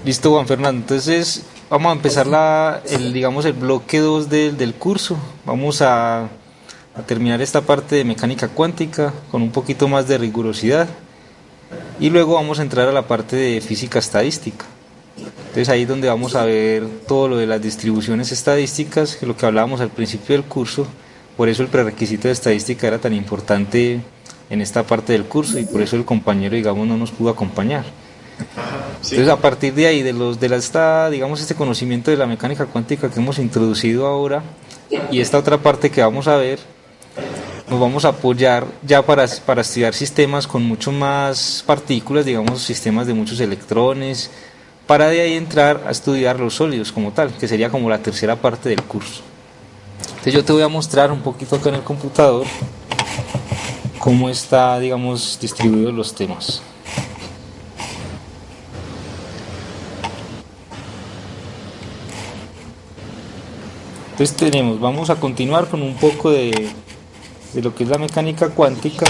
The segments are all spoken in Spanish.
Listo, Juan Fernando. Entonces, vamos a empezar digamos, el bloque 2 del curso. Vamos a terminar esta parte de mecánica cuántica con un poquito más de rigurosidad. Y luego vamos a entrar a la parte de física estadística. Entonces ahí es donde vamos a ver todo lo de las distribuciones estadísticas, que es lo que hablábamos al principio del curso. Por eso el prerequisito de estadística era tan importante en esta parte del curso y por eso el compañero, digamos, no nos pudo acompañar. Entonces, a partir de ahí, digamos, este conocimiento de la mecánica cuántica que hemos introducido ahora y esta otra parte que vamos a ver, nos vamos a apoyar ya para estudiar sistemas con mucho más partículas, digamos, sistemas de muchos electrones, para de ahí entrar a estudiar los sólidos como tal, que sería como la tercera parte del curso. Entonces, yo te voy a mostrar un poquito acá en el computador cómo está, digamos, distribuidos los temas. Entonces vamos a continuar con un poco de lo que es la mecánica cuántica.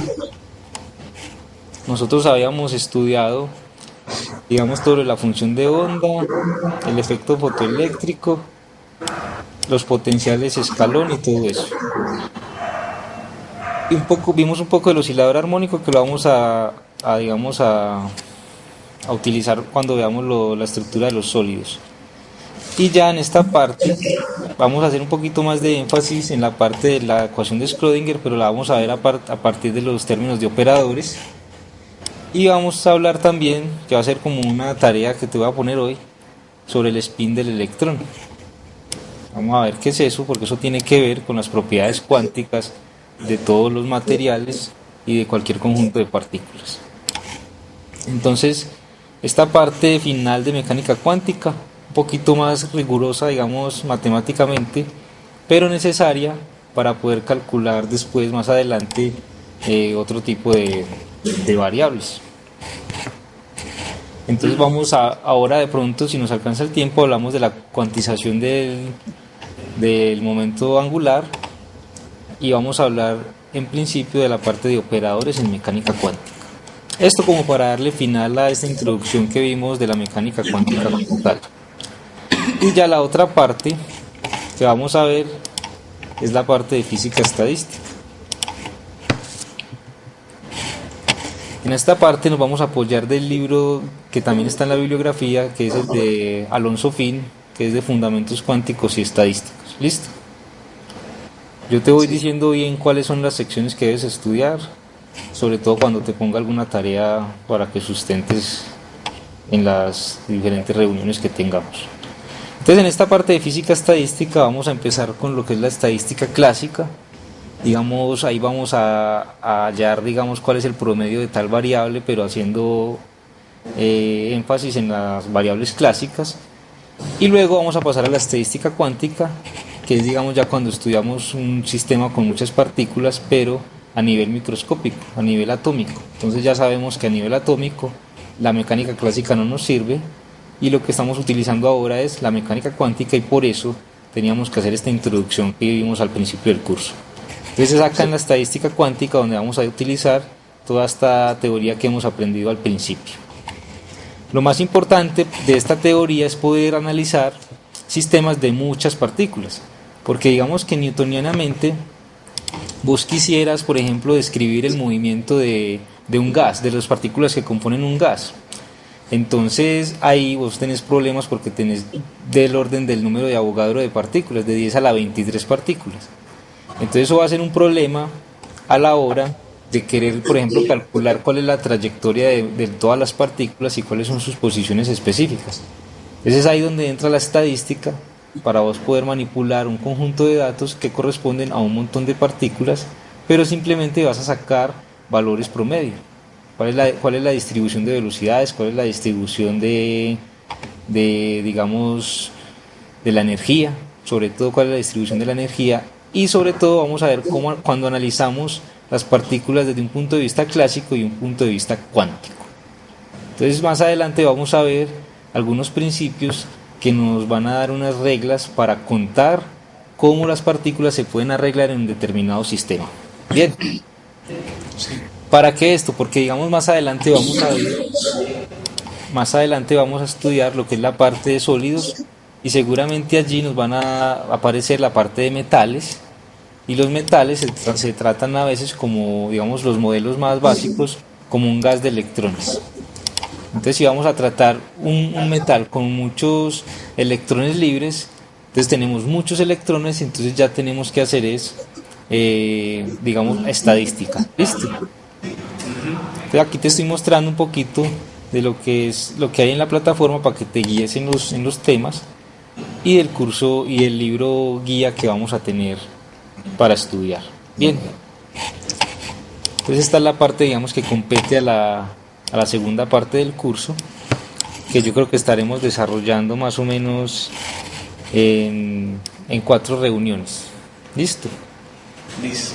Nosotros habíamos estudiado, digamos, todo la función de onda, el efecto fotoeléctrico, los potenciales escalón y todo eso. Y vimos un poco del oscilador armónico que lo vamos digamos, a utilizar cuando veamos la estructura de los sólidos. Y ya en esta parte vamos a hacer un poquito más de énfasis en la parte de la ecuación de Schrödinger, pero la vamos a ver a partir de los términos de operadores. Y vamos a hablar también, que va a ser como una tarea que te voy a poner hoy, sobre el spin del electrón. Vamos a ver qué es eso, porque eso tiene que ver con las propiedades cuánticas de todos los materiales y de cualquier conjunto de partículas. Entonces, esta parte final de mecánica cuántica, un poquito más rigurosa, digamos, matemáticamente, pero necesaria para poder calcular después, más adelante, otro tipo de variables. Entonces ahora de pronto, si nos alcanza el tiempo, hablamos de la cuantización del momento angular y vamos a hablar en principio de la parte de operadores en mecánica cuántica. Esto como para darle final a esta introducción que vimos de la mecánica cuántica como tal. Y ya la otra parte que vamos a ver es la parte de física estadística. En esta parte nos vamos a apoyar del libro que también está en la bibliografía, que es el de Alonso Fin, que es de Fundamentos Cuánticos y Estadísticos. ¿Listo? Yo te voy diciendo bien cuáles son las secciones que debes estudiar, sobre todo cuando te ponga alguna tarea para que sustentes en las diferentes reuniones que tengamos. Entonces, en esta parte de física estadística vamos a empezar con lo que es la estadística clásica. Digamos, ahí vamos a hallar, digamos, cuál es el promedio de tal variable, pero haciendo énfasis en las variables clásicas. Y luego vamos a pasar a la estadística cuántica, que es, digamos, ya cuando estudiamos un sistema con muchas partículas, pero a nivel microscópico, a nivel atómico. Entonces ya sabemos que a nivel atómico la mecánica clásica no nos sirve y lo que estamos utilizando ahora es la mecánica cuántica, y por eso teníamos que hacer esta introducción que vimos al principio del curso. Entonces es acá en la estadística cuántica donde vamos a utilizar toda esta teoría que hemos aprendido al principio. Lo más importante de esta teoría es poder analizar sistemas de muchas partículas, porque digamos que newtonianamente vos quisieras, por ejemplo, describir el movimiento de un gas, de las partículas que componen un gas. Entonces ahí vos tenés problemas porque tenés del orden del número de Avogadro de partículas, de 10 a la 23 partículas. Entonces eso va a ser un problema a la hora de querer, por ejemplo, calcular cuál es la trayectoria de todas las partículas y cuáles son sus posiciones específicas. Entonces es ahí donde entra la estadística, para vos poder manipular un conjunto de datos que corresponden a un montón de partículas, pero simplemente vas a sacar valores promedio. ¿Cuál es la distribución de velocidades? ¿Cuál es la distribución digamos, de la energía? Sobre todo, ¿cuál es la distribución de la energía? Y sobre todo vamos a ver cómo cuando analizamos las partículas desde un punto de vista clásico y un punto de vista cuántico. Entonces más adelante vamos a ver algunos principios que nos van a dar unas reglas para contar cómo las partículas se pueden arreglar en un determinado sistema. Bien. ¿Para qué esto? Porque digamos más adelante vamos a ver más adelante vamos a estudiar lo que es la parte de sólidos y seguramente allí nos van a aparecer la parte de metales y los metales se tratan a veces como, digamos, los modelos más básicos, como un gas de electrones. Entonces, si vamos a tratar un metal con muchos electrones libres, entonces tenemos muchos electrones, entonces ya tenemos que hacer es, digamos, estadística. ¿Listo? Entonces, aquí te estoy mostrando un poquito de lo que es lo que hay en la plataforma para que te guíes en los temas y del curso y el libro guía que vamos a tener para estudiar. Bien, entonces esta es la parte, digamos, que compete a la segunda parte del curso, que yo creo que estaremos desarrollando más o menos en 4 reuniones. ¿Listo? Listo.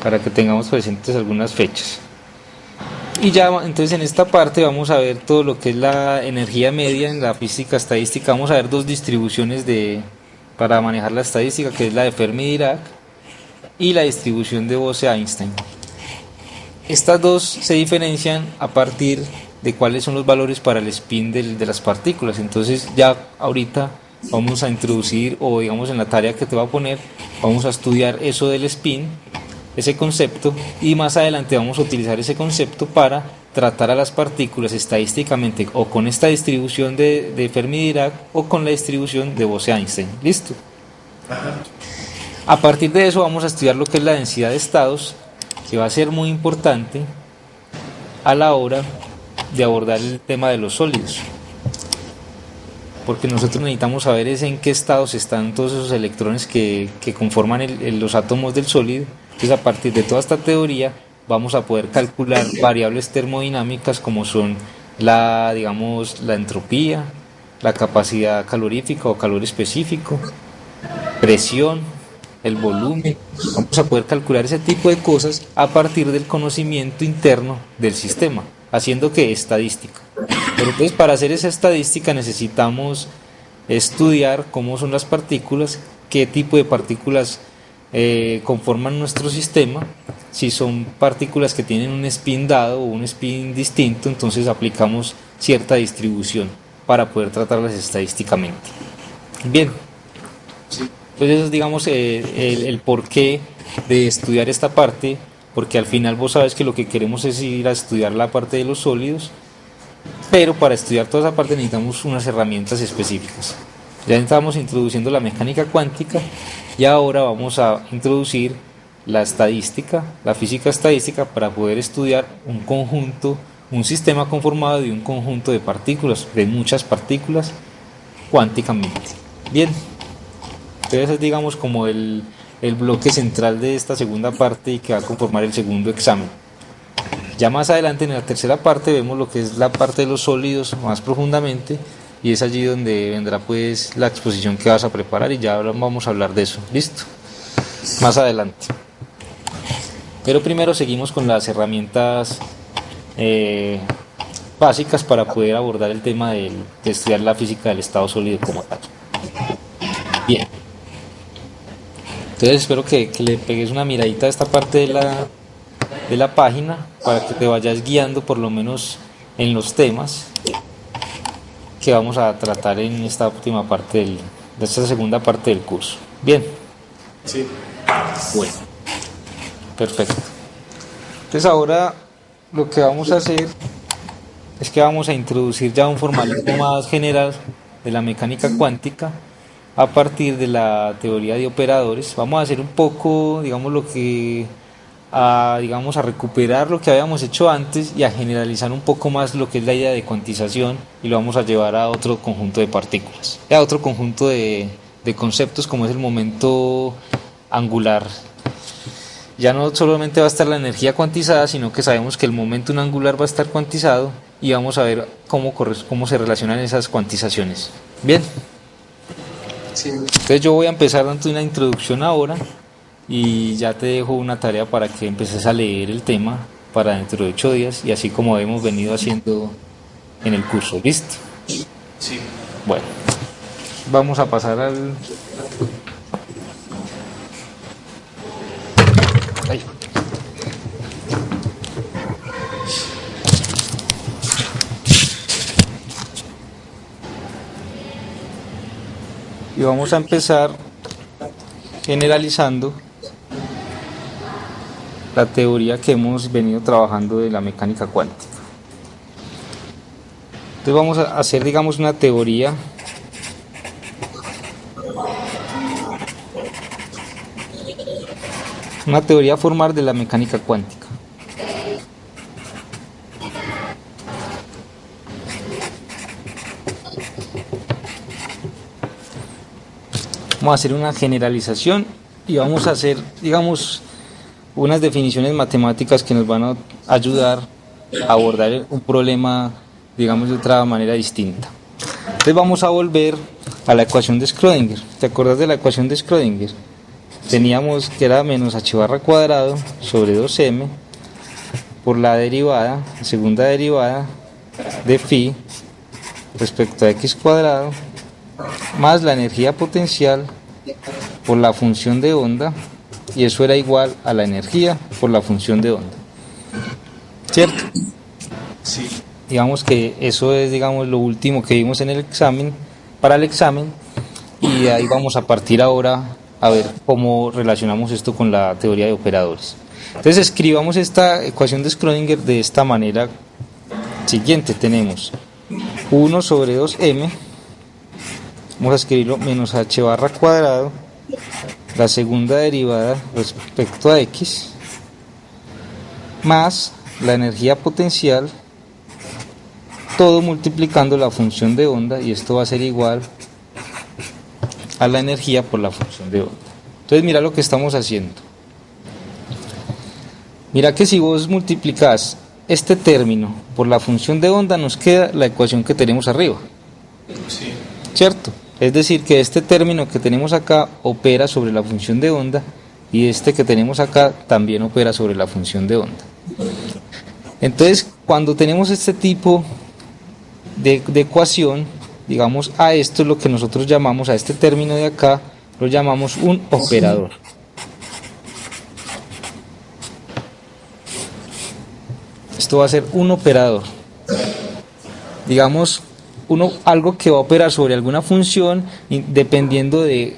Para que tengamos presentes algunas fechas. Y ya, entonces en esta parte vamos a ver todo lo que es la energía media en la física estadística. Vamos a ver dos distribuciones para manejar la estadística, que es la de Fermi-Dirac y la distribución de Bose-Einstein. Estas dos se diferencian a partir de cuáles son los valores para el spin de las partículas. Entonces ya ahorita vamos a introducir, o digamos en la tarea que te voy a poner, vamos a estudiar eso del spin, ese concepto, y más adelante vamos a utilizar ese concepto para tratar a las partículas estadísticamente o con esta distribución de Fermi-Dirac o con la distribución de Bose-Einstein. ¿Listo? Ajá. A partir de eso vamos a estudiar lo que es la densidad de estados, que va a ser muy importante a la hora de abordar el tema de los sólidos, porque nosotros necesitamos saber es en qué estados están todos esos electrones que conforman los átomos del sólido. Entonces, a partir de toda esta teoría vamos a poder calcular variables termodinámicas como son digamos, la entropía, la capacidad calorífica o calor específico, presión, el volumen. Vamos a poder calcular ese tipo de cosas a partir del conocimiento interno del sistema, haciendo que estadística. Pero entonces, para hacer esa estadística necesitamos estudiar cómo son las partículas, qué tipo de partículas conforman nuestro sistema. Si son partículas que tienen un spin dado o un spin distinto, entonces aplicamos cierta distribución para poder tratarlas estadísticamente. Bien. Entonces eso es, digamos, el porqué de estudiar esta parte, porque al final vos sabes que lo que queremos es ir a estudiar la parte de los sólidos, pero para estudiar toda esa parte necesitamos unas herramientas específicas. Ya estamos introduciendo la mecánica cuántica y ahora vamos a introducir la estadística, la física estadística, para poder estudiar un conjunto, un sistema conformado de un conjunto de partículas, de muchas partículas, cuánticamente. Bien. Entonces es, digamos, como el bloque central de esta segunda parte y que va a conformar el segundo examen. Ya más adelante, en la tercera parte, vemos lo que es la parte de los sólidos más profundamente, y es allí donde vendrá pues la exposición que vas a preparar y ya vamos a hablar de eso. ¿Listo? Más adelante. Pero primero seguimos con las herramientas básicas para poder abordar el tema de estudiar la física del estado sólido como tal. Bien. Entonces espero que le pegues una miradita a esta parte de la página para que te vayas guiando por lo menos en los temas que vamos a tratar en esta última parte de esta segunda parte del curso. Bien. Sí. Bueno. Perfecto. Entonces ahora lo que vamos a hacer es que vamos a introducir ya un formalismo más general de la mecánica cuántica a partir de la teoría de operadores. Vamos a hacer un poco, digamos, digamos, a recuperar lo que habíamos hecho antes y a generalizar un poco más lo que es la idea de cuantización, y lo vamos a llevar a otro conjunto de partículas, a otro conjunto de conceptos, como es el momento angular. Ya no solamente va a estar la energía cuantizada, sino que sabemos que el momento angular va a estar cuantizado, y vamos a ver cómo se relacionan esas cuantizaciones. Bien. Sí. Entonces yo voy a empezar dando una introducción ahora y ya te dejo una tarea para que empieces a leer el tema para dentro de 8 días, y así como hemos venido haciendo en el curso. ¿Listo? Sí. Bueno, vamos a pasar al... Ay. y vamos a empezar generalizando la teoría que hemos venido trabajando de la mecánica cuántica. Entonces vamos a hacer, digamos, una teoría formal de la mecánica cuántica. Vamos a hacer una generalización y vamos a hacer, digamos, unas definiciones matemáticas que nos van a ayudar a abordar un problema, digamos, de otra manera distinta. Entonces vamos a volver a la ecuación de Schrödinger. ¿Te acuerdas de la ecuación de Schrödinger? Teníamos que era menos h barra cuadrado sobre 2m por la derivada, segunda derivada de phi respecto a x cuadrado más la energía potencial por la función de onda, y eso era igual a la energía por la función de onda, ¿cierto? Sí. Digamos que eso es, digamos, lo último que vimos en el examen, para el examen, y ahí vamos a partir ahora a ver cómo relacionamos esto con la teoría de operadores. Entonces escribamos esta ecuación de Schrödinger de esta manera siguiente. Tenemos 1 sobre 2m, vamos a escribirlo menos h barra cuadrado, la segunda derivada respecto a x, más la energía potencial, todo multiplicando la función de onda, y esto va a ser igual a la energía por la función de onda. Entonces mira lo que estamos haciendo. Mira que si vos multiplicás este término por la función de onda, nos queda la ecuación que tenemos arriba. Sí. ¿Cierto? Es decir, que este término que tenemos acá opera sobre la función de onda, y este que tenemos acá también opera sobre la función de onda. Entonces, cuando tenemos este tipo de ecuación, digamos, a esto es lo que nosotros llamamos, a este término de acá, lo llamamos un operador. Esto va a ser un operador. Digamos, algo que va a operar sobre alguna función dependiendo de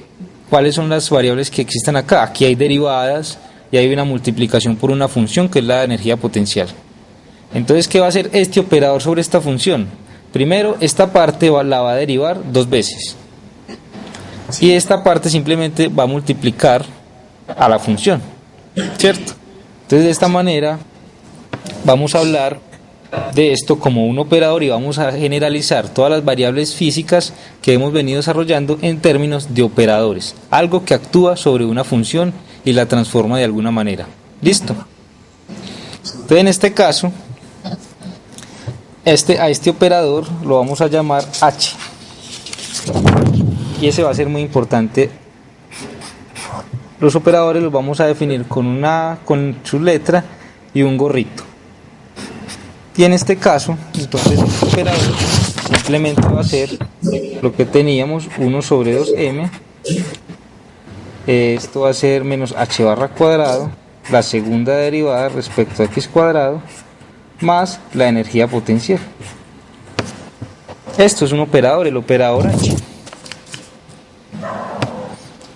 cuáles son las variables que existan acá. Aquí hay derivadas y hay una multiplicación por una función que es la energía potencial. Entonces, ¿qué va a hacer este operador sobre esta función? Primero, esta parte la va a derivar 2 veces. Y esta parte simplemente va a multiplicar a la función, ¿cierto? Entonces, de esta manera vamos a hablar de esto como un operador, y vamos a generalizar todas las variables físicas que hemos venido desarrollando en términos de operadores, algo que actúa sobre una función y la transforma de alguna manera. ¿Listo? Entonces, en este caso, a este operador lo vamos a llamar H, y ese va a ser muy importante. Los operadores los vamos a definir con su letra y un gorrito. Y en este caso, entonces, el operador simplemente va a ser lo que teníamos, 1 sobre 2m. Esto va a ser menos h barra cuadrado, la segunda derivada respecto a x cuadrado, más la energía potencial. Esto es un operador, el operador H.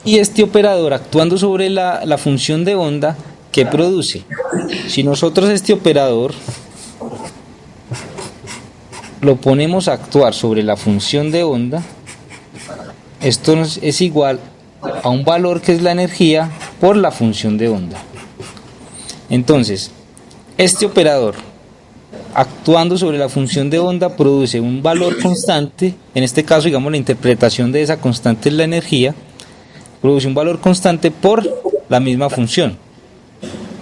Y este operador, actuando sobre la función de onda, ¿qué produce? Si nosotros este operador lo ponemos a actuar sobre la función de onda, esto es igual a un valor que es la energía por la función de onda. Entonces, este operador, actuando sobre la función de onda, produce un valor constante. En este caso, digamos, la interpretación de esa constante es la energía. Produce un valor constante por la misma función.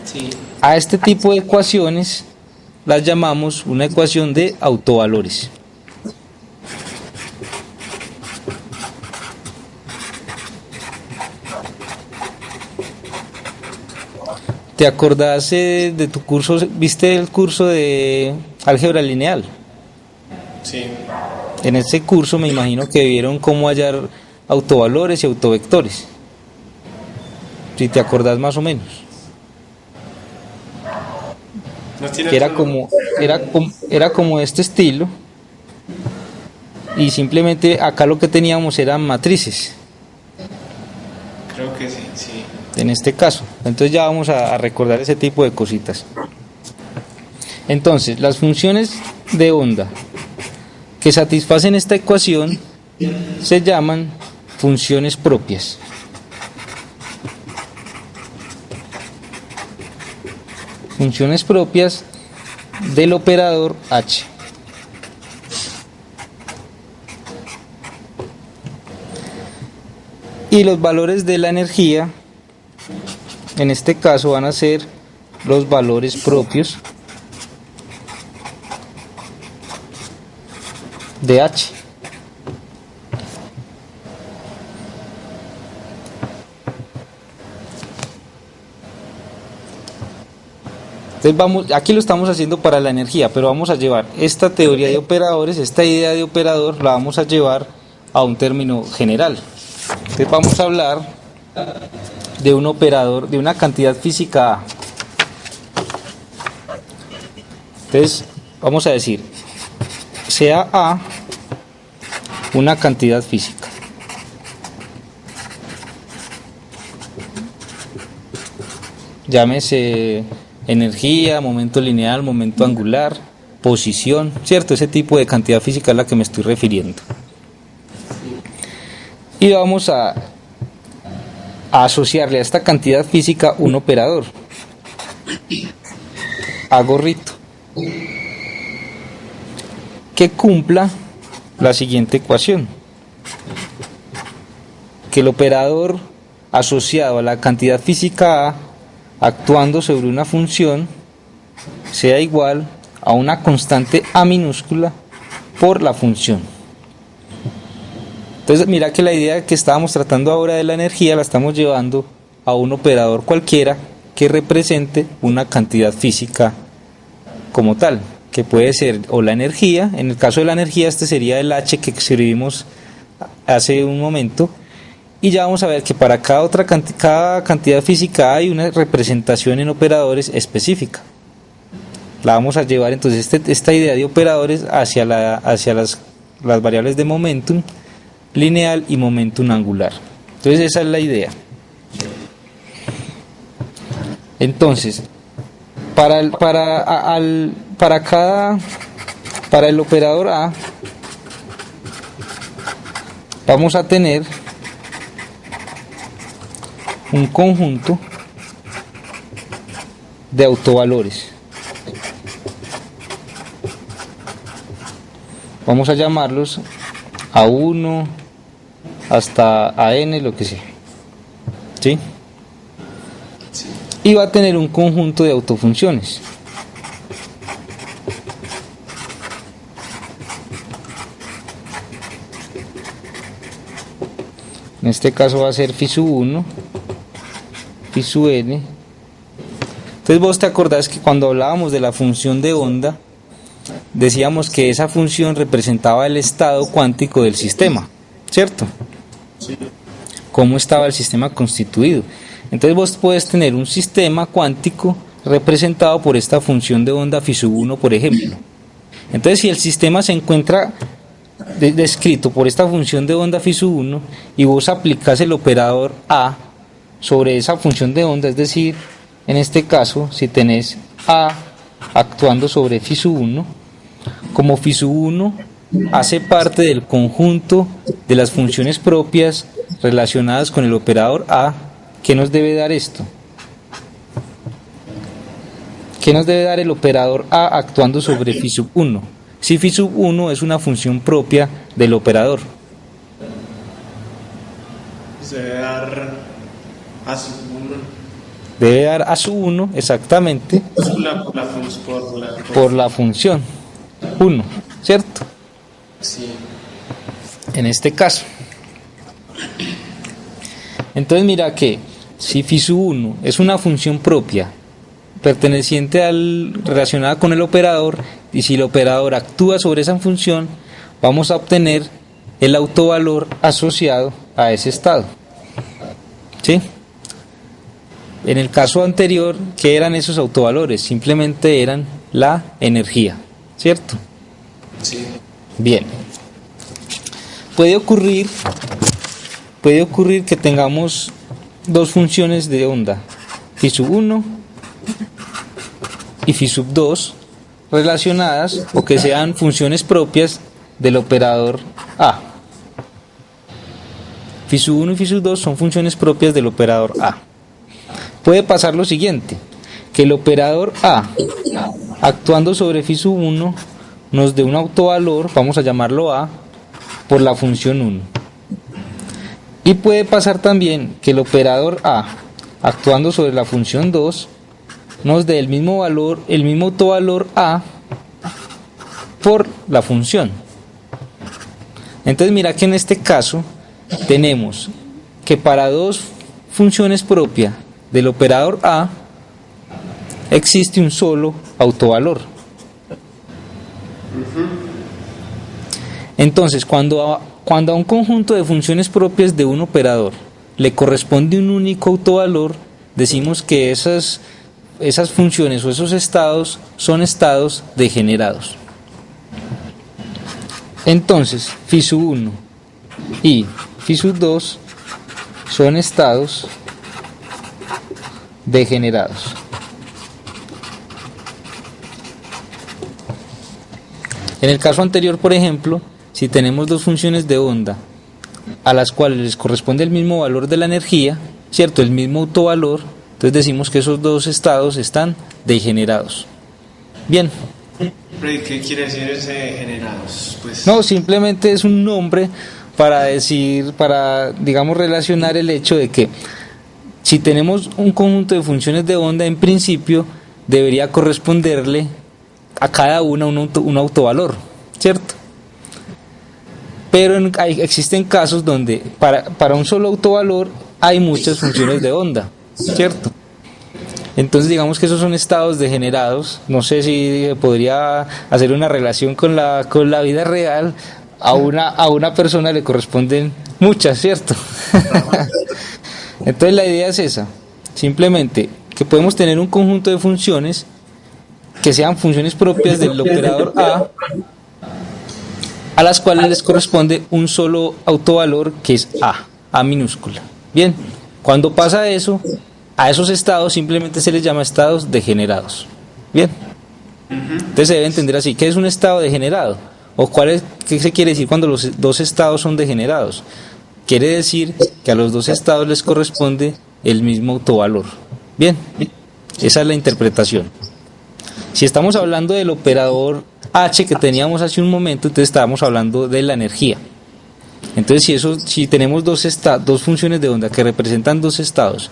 Sí. A este tipo de ecuaciones las llamamos una ecuación de autovalores. ¿Te acordás de tu curso? ¿Viste el curso de álgebra lineal? Sí. En ese curso me imagino que vieron cómo hallar autovalores y autovectores. Si te acordás más o menos. Que era como este estilo, y simplemente acá lo que teníamos eran matrices. en este caso. Entonces ya vamos a recordar ese tipo de cositas. Entonces, las funciones de onda que satisfacen esta ecuación se llaman funciones propias. Funciones propias del operador H. Y los valores de la energía, en este caso, van a ser los valores propios de H. Entonces aquí lo estamos haciendo para la energía, pero vamos a llevar esta teoría de operadores, esta idea de operador, la vamos a llevar a un término general. Entonces vamos a hablar de un operador, de una cantidad física A. Entonces vamos a decir, sea A una cantidad física. Llámese energía, momento lineal, momento angular, posición, ¿cierto? Ese tipo de cantidad física es la que me estoy refiriendo. Y vamos a asociarle a esta cantidad física un operador. A gorrito. Que cumpla la siguiente ecuación. Que el operador asociado a la cantidad física A, actuando sobre una función, sea igual a una constante A minúscula por la función. Entonces mira que la idea que estábamos tratando ahora de la energía la estamos llevando a un operador cualquiera que represente una cantidad física como tal, que puede ser o la energía, en el caso de la energía este sería el H que escribimos hace un momento, y ya vamos a ver que para cada cantidad física hay una representación en operadores específica. La vamos a llevar entonces esta idea de operadores hacia las variables de momentum lineal y momentum angular. Entonces esa es la idea. Entonces, para el operador A vamos a tener un conjunto de autovalores. Vamos a llamarlos A1 hasta AN, lo que sea. ¿Sí? Y va a tener un conjunto de autofunciones. En este caso va a ser phi sub 1, phi sub n. Entonces vos te acordás que cuando hablábamos de la función de onda, decíamos que esa función representaba el estado cuántico del sistema, ¿cierto? Sí. Cómo estaba el sistema constituido. Entonces vos puedes tener un sistema cuántico representado por esta función de onda phi sub 1, por ejemplo. Entonces si el sistema se encuentra descrito por esta función de onda phi sub 1 y vos aplicás el operador A sobre esa función de onda, es decir, en este caso, si tenés A actuando sobre phi sub 1, como phi sub 1 hace parte del conjunto de las funciones propias relacionadas con el operador A, ¿qué nos debe dar esto? ¿Qué nos debe dar el operador A actuando sobre phi sub 1? Si phi sub 1 es una función propia del operador. Se debe dar a sub 1. Debe dar a sub 1, exactamente, por la función 1, ¿cierto? Sí. En este caso. Entonces mira que si phi sub 1 es una función propia perteneciente relacionada con el operador, y si el operador actúa sobre esa función, vamos a obtener el autovalor asociado a ese estado. ¿Sí? En el caso anterior, ¿qué eran esos autovalores? Simplemente eran la energía, ¿cierto? Sí. Bien. Puede ocurrir que tengamos dos funciones de onda, phi sub 1 y phi sub 2, relacionadas o que sean funciones propias del operador A. Phi sub 1 y phi sub 2 son funciones propias del operador A. Puede pasar lo siguiente, que el operador A, actuando sobre phi sub 1, nos dé un autovalor, vamos a llamarlo A, por la función 1. Y puede pasar también que el operador A, actuando sobre la función 2, nos dé el mismo valor, el mismo autovalor A por la función. Entonces mira que en este caso tenemos que para dos funciones propias del operador A existe un solo autovalor. Entonces cuando a un conjunto de funciones propias de un operador le corresponde un único autovalor, decimos que esas funciones o esos estados son estados degenerados. Entonces phi sub 1 y phi sub 2 son estados degenerados. En el caso anterior, por ejemplo, si tenemos dos funciones de onda a las cuales les corresponde el mismo valor de la energía, ¿cierto? El mismo autovalor, entonces decimos que esos dos estados están degenerados. Bien. ¿Qué quiere decir ese degenerados? Pues... No, simplemente es un nombre para decir, para, digamos, relacionar el hecho de que si tenemos un conjunto de funciones de onda, en principio debería corresponderle a cada una un autovalor, ¿cierto? Pero existen casos donde para un solo autovalor hay muchas funciones de onda, ¿cierto? Entonces digamos que esos son estados degenerados. No sé si podría hacer una relación con la vida real. A una persona le corresponden muchas, ¿cierto? Entonces la idea es esa, simplemente que podemos tener un conjunto de funciones que sean funciones propias del operador a las cuales les corresponde un solo autovalor que es A minúscula. Bien, cuando pasa eso, a esos estados simplemente se les llama estados degenerados. Bien, entonces se debe entender así, ¿qué es un estado degenerado? ¿O qué se quiere decir cuando los dos estados son degenerados? Quiere decir que a los dos estados les corresponde el mismo autovalor. Bien, esa es la interpretación. Si estamos hablando del operador H que teníamos hace un momento, entonces estábamos hablando de la energía. Entonces si tenemos dos funciones de onda que representan dos estados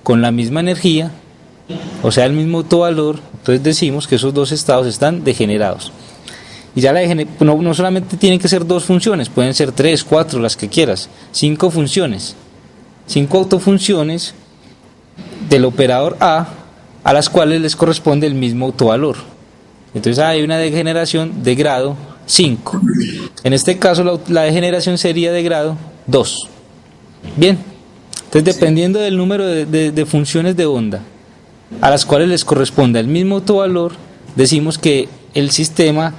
con la misma energía, o sea el mismo autovalor, entonces decimos que esos dos estados están degenerados. Y ya no solamente tienen que ser dos funciones, pueden ser 3, 4, las que quieras, 5 funciones, 5 autofunciones del operador a las cuales les corresponde el mismo autovalor. Entonces hay una degeneración de grado 5. En este caso la degeneración sería de grado 2. Bien, entonces dependiendo del número de funciones de onda a las cuales les corresponde el mismo autovalor, decimos que el sistema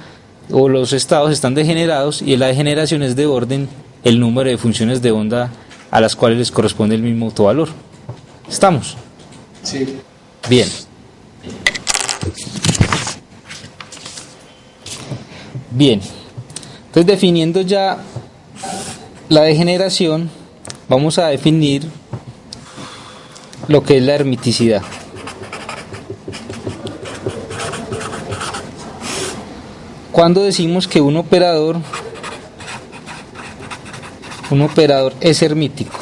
o los estados están degenerados y la degeneración es de orden el número de funciones de onda a las cuales les corresponde el mismo autovalor. ¿Estamos? Sí. Bien. Bien. Entonces, definiendo ya la degeneración, vamos a definir lo que es la hermiticidad. Cuando decimos que un operador es hermítico.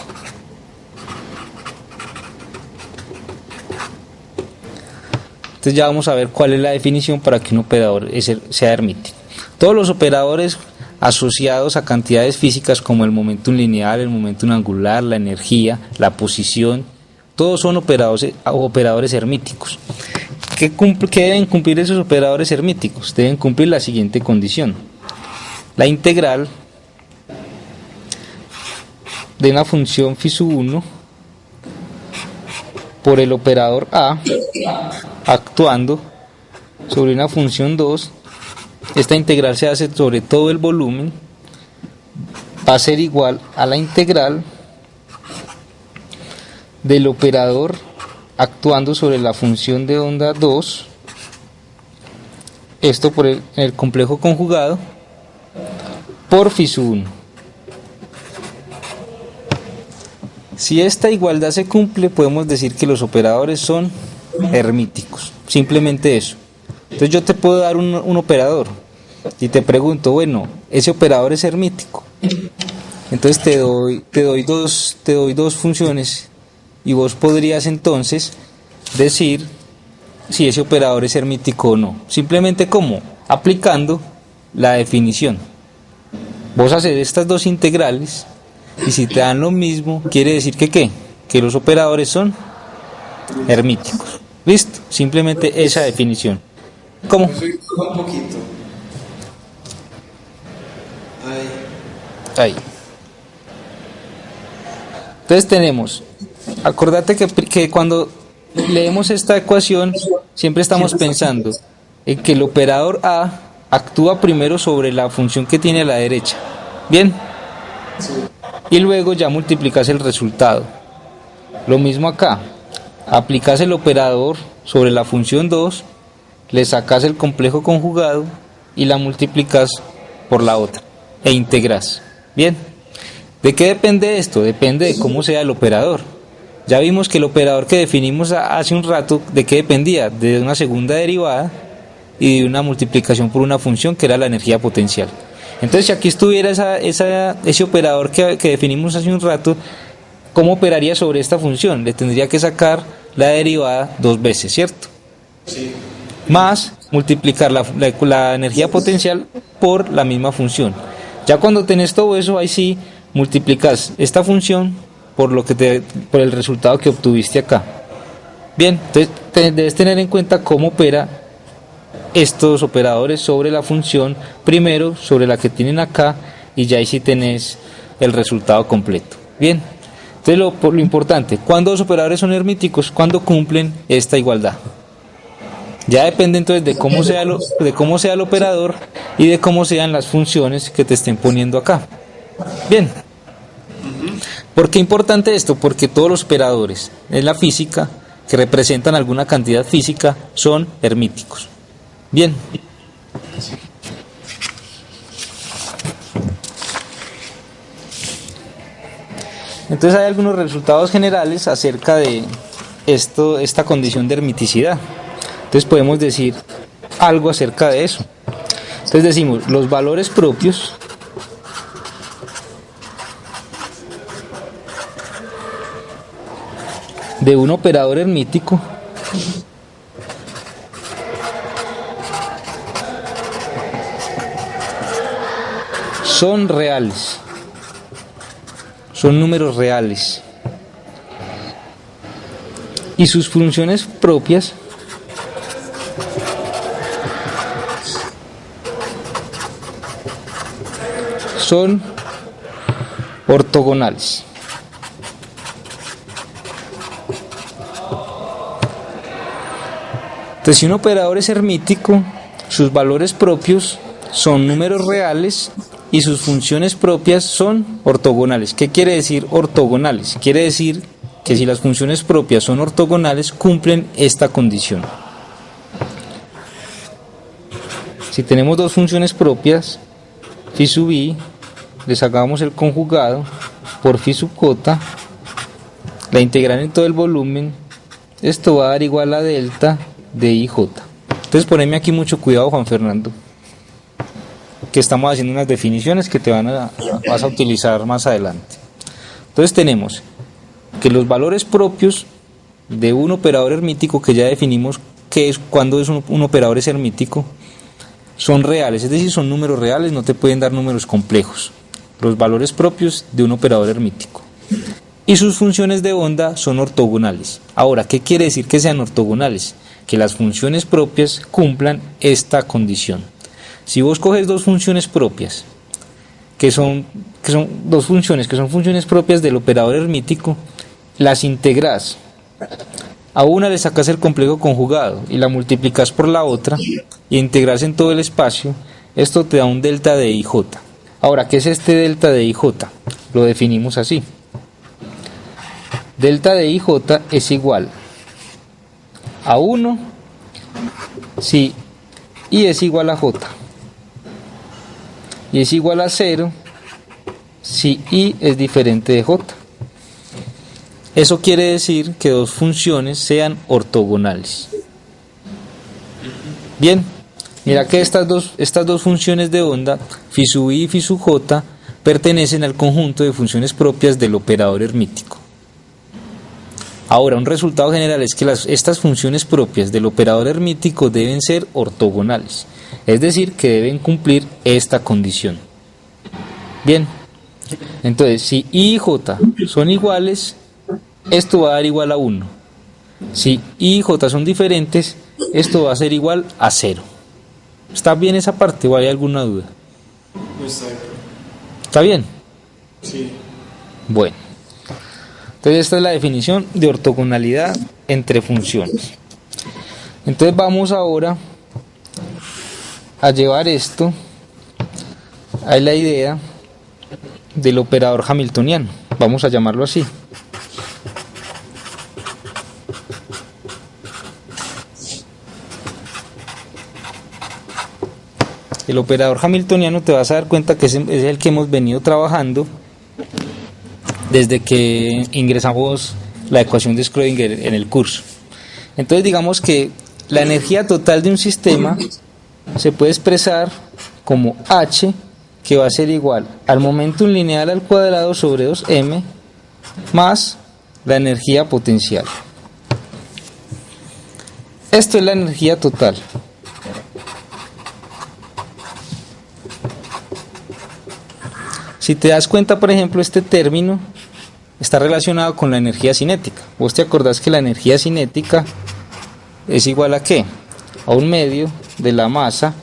Entonces ya vamos a ver cuál es la definición para que un operador sea hermítico. Todos los operadores asociados a cantidades físicas como el momentum lineal, el momentum angular, la energía, la posición, todos son operadores hermíticos. ¿Qué deben cumplir esos operadores hermíticos? Deben cumplir la siguiente condición. La integral de una función phi sub 1 por el operador A actuando sobre una función 2, esta integral se hace sobre todo el volumen, va a ser igual a la integral del operador actuando sobre la función de onda 2, esto por el complejo conjugado, por φ1. Si esta igualdad se cumple, podemos decir que los operadores son hermíticos, simplemente eso. Entonces yo te puedo dar un operador y te pregunto, bueno, ese operador es hermítico. Entonces te doy dos funciones y vos podrías entonces decir si ese operador es hermítico o no. Simplemente ¿cómo? Aplicando la definición. Vos haces estas dos integrales y si te dan lo mismo, quiere decir que ¿qué? Que los operadores son hermíticos. ¿Listo? Simplemente esa definición. ¿Cómo? Un poquito. Ahí. Entonces tenemos, acordate que cuando leemos esta ecuación siempre estamos pensando en que el operador A actúa primero sobre la función que tiene a la derecha, ¿bien? Y luego ya multiplicas el resultado. Lo mismo acá, aplicas el operador sobre la función 2, le sacas el complejo conjugado y la multiplicas por la otra e integras, ¿bien? ¿De qué depende esto? Depende de cómo sea el operador. Ya vimos que el operador que definimos hace un rato, ¿de qué dependía? De una segunda derivada y de una multiplicación por una función que era la energía potencial. Entonces, si aquí estuviera ese operador que definimos hace un rato, ¿cómo operaría sobre esta función? Le tendría que sacar la derivada dos veces, ¿cierto? Sí. Más multiplicar la energía potencial por la misma función. Ya cuando tenés todo eso, ahí sí multiplicas esta función por el resultado que obtuviste acá. Bien, entonces debes tener en cuenta cómo opera estos operadores sobre la función, primero sobre la que tienen acá, y ya ahí sí tenés el resultado completo. Bien, entonces lo importante, ¿cuándo los operadores son hermíticos? Cuando cumplen esta igualdad. Ya depende entonces de cómo sea el operador y de cómo sean las funciones que te estén poniendo acá. Bien. ¿Por qué importante esto? Porque todos los operadores en la física que representan alguna cantidad física son hermíticos. Bien. Entonces hay algunos resultados generales acerca de esta condición de hermiticidad. Entonces podemos decir algo acerca de eso. Entonces decimos, los valores propios de un operador hermítico son reales, son números reales, y sus funciones propias son ortogonales. Entonces, si un operador es hermítico, sus valores propios son números reales y sus funciones propias son ortogonales. ¿Qué quiere decir ortogonales? Quiere decir que si las funciones propias son ortogonales, cumplen esta condición. Si tenemos dos funciones propias, phi sub i, le sacamos el conjugado por phi sub j, la integral en todo el volumen, esto va a dar igual a delta de ij. Entonces poneme aquí mucho cuidado, Juan Fernando, que estamos haciendo unas definiciones que vas a utilizar más adelante. Entonces tenemos que los valores propios de un operador hermítico, que ya definimos que es cuando es un operador es hermítico, son reales, es decir, son números reales, no te pueden dar números complejos. Los valores propios de un operador hermítico. Y sus funciones de onda son ortogonales. Ahora, ¿qué quiere decir que sean ortogonales? Que las funciones propias cumplan esta condición. Si vos coges dos funciones propias, que son funciones propias del operador hermítico, las integras. A una le sacas el complejo conjugado y la multiplicas por la otra y integras en todo el espacio, esto te da un delta de ij. Ahora, ¿qué es este delta de ij? Lo definimos así. delta de IJ es igual a 1 si I es igual a J, y es igual a 0 si I es diferente de J. Eso quiere decir que dos funciones sean ortogonales. Bien, mira que estas dos funciones de onda, phi sub I y phi sub J, pertenecen al conjunto de funciones propias del operador hermítico. Ahora, un resultado general es que estas funciones propias del operador hermítico deben ser ortogonales, es decir, que deben cumplir esta condición. Bien, entonces si I y J son iguales, esto va a dar igual a 1. Si I y J son diferentes, esto va a ser igual a 0. ¿Está bien esa parte o hay alguna duda? No está bien. ¿Está bien? Sí. Bueno. Entonces esta es la definición de ortogonalidad entre funciones. Entonces vamos ahora a llevar esto a la idea del operador hamiltoniano. Vamos a llamarlo así. El operador hamiltoniano, te vas a dar cuenta que es el que hemos venido trabajando desde que ingresamos la ecuación de Schrödinger en el curso. Entonces digamos que la energía total de un sistema se puede expresar como H, que va a ser igual al momentum lineal al cuadrado sobre 2m más la energía potencial. Esto es la energía total. Si te das cuenta, por ejemplo, este término está relacionado con la energía cinética. Vos te acordás que la energía cinética es igual a ¿qué? A 1/2 de la masa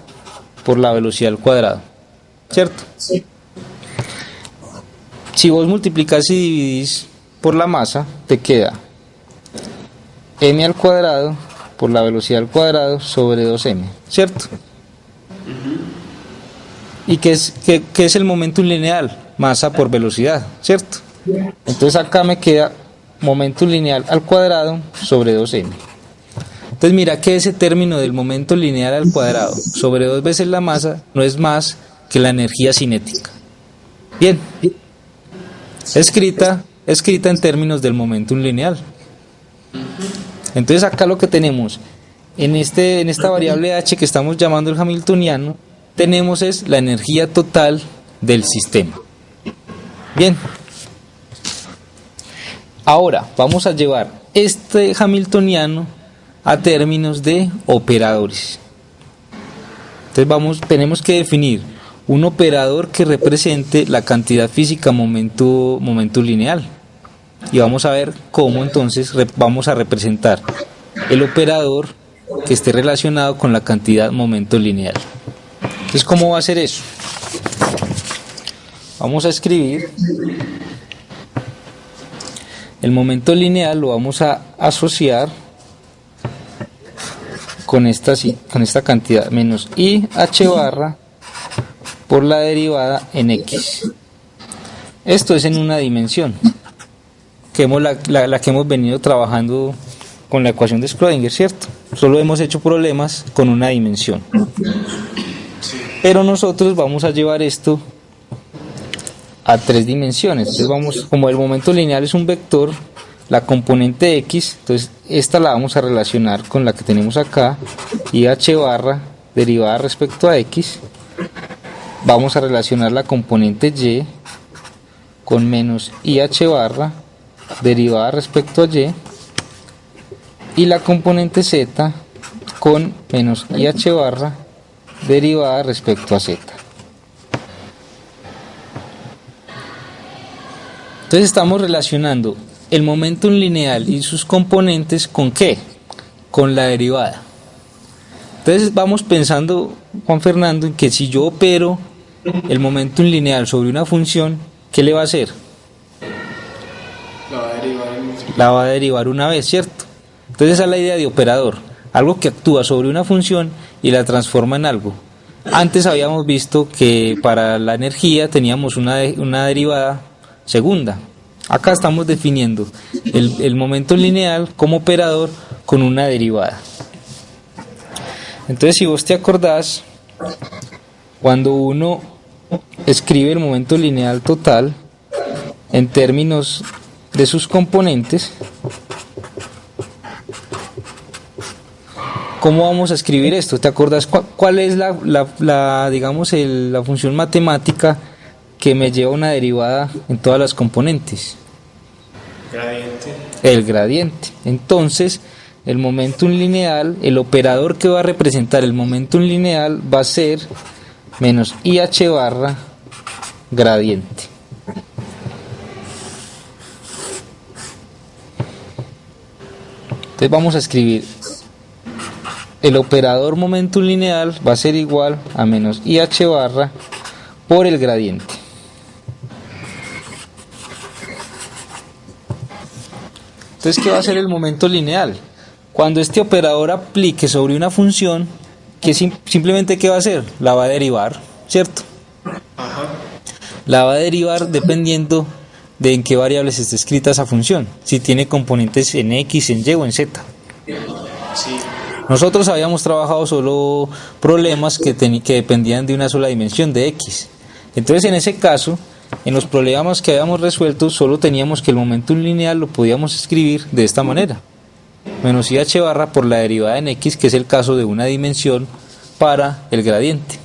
por la velocidad al cuadrado, ¿cierto? Sí. Si vos multiplicas y dividís por la masa, te queda m al cuadrado por la velocidad al cuadrado sobre 2m, ¿cierto? ¿Y qué es el momentum lineal? Masa por velocidad, ¿cierto? Entonces acá me queda momentum lineal al cuadrado sobre 2m. Entonces mira que ese término del momento lineal al cuadrado sobre 2 veces la masa no es más que la energía cinética. Bien, escrita en términos del momentum lineal. Entonces acá lo que tenemos en esta variable h que estamos llamando el hamiltoniano, tenemos es la energía total del sistema. Bien, ahora vamos a llevar este hamiltoniano a términos de operadores. Entonces tenemos que definir un operador que represente la cantidad física momento lineal, y vamos a ver cómo entonces vamos a representar el operador que esté relacionado con la cantidad momento lineal. Entonces, ¿cómo va a ser eso? Vamos a escribir el momento lineal, lo vamos a asociar con esta cantidad menos i h barra por la derivada en x. Esto es en una dimensión, que la que hemos venido trabajando con la ecuación de Schrödinger, ¿cierto? Solo hemos hecho problemas con una dimensión. Pero nosotros vamos a llevar esto a 3 dimensiones. Entonces como el momento lineal es un vector, la componente x, entonces esta la vamos a relacionar con la que tenemos acá, i h barra derivada respecto a x. Vamos a relacionar la componente y con menos i h barra derivada respecto a y, y la componente z con menos i h barra derivada respecto a z. Entonces estamos relacionando el momentum lineal y sus componentes ¿con qué? Con la derivada. Entonces vamos pensando, Juan Fernando, en que si yo opero el momentum lineal sobre una función, ¿qué le va a hacer? La va a derivar una vez, ¿cierto? Entonces esa es la idea de operador, algo que actúa sobre una función y la transforma en algo. Antes habíamos visto que para la energía teníamos una derivada segunda, Acá estamos definiendo el momento lineal como operador con una derivada. Entonces, si vos te acordás, cuando uno escribe el momento lineal total en términos de sus componentes, ¿cómo vamos a escribir esto? ¿Te acordás cuál es la función matemática que me lleva una derivada en todas las componentes? Gradiente. El gradiente. Entonces, el momentum lineal, el operador que va a representar el momentum lineal va a ser menos IH barra gradiente. Entonces vamos a escribir el operador momentum lineal va a ser igual a menos IH barra por el gradiente. Entonces, ¿qué va a ser el momento lineal? Cuando este operador aplique sobre una función, que simplemente ¿qué va a hacer? La va a derivar, ¿cierto? Ajá. La va a derivar dependiendo de en qué variables esté escrita esa función, si tiene componentes en X, en Y o en Z. Sí. Nosotros habíamos trabajado solo problemas que dependían de una sola dimensión, de X. Entonces, en ese caso, en los problemas que habíamos resuelto, solo teníamos que el momentum lineal lo podíamos escribir de esta manera. Menos IH barra por la derivada en X, que es el caso de una dimensión para el gradiente.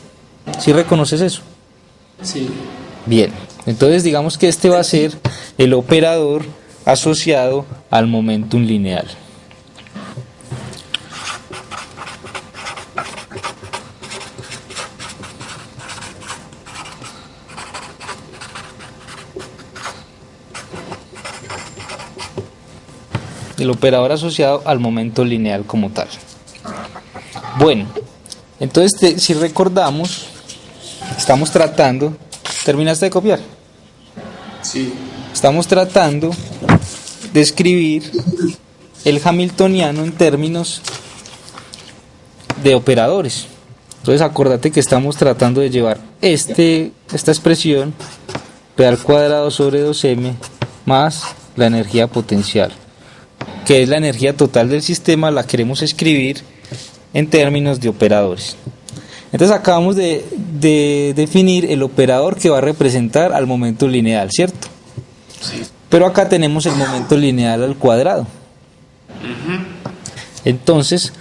¿Sí reconoces eso? Sí. Bien, entonces digamos que este va a ser el operador asociado al momentum lineal. El operador asociado al momento lineal como tal. Bueno, entonces si recordamos, estamos tratando, ¿terminaste de copiar? Sí. Estamos tratando de escribir el hamiltoniano en términos de operadores. Entonces acordate que estamos tratando de llevar esta expresión P al cuadrado sobre 2m más la energía potencial, que es la energía total del sistema, la queremos escribir en términos de operadores. Entonces acabamos de definir el operador que va a representar al momento lineal, ¿cierto? Sí. Pero acá tenemos el momento lineal al cuadrado. Entonces,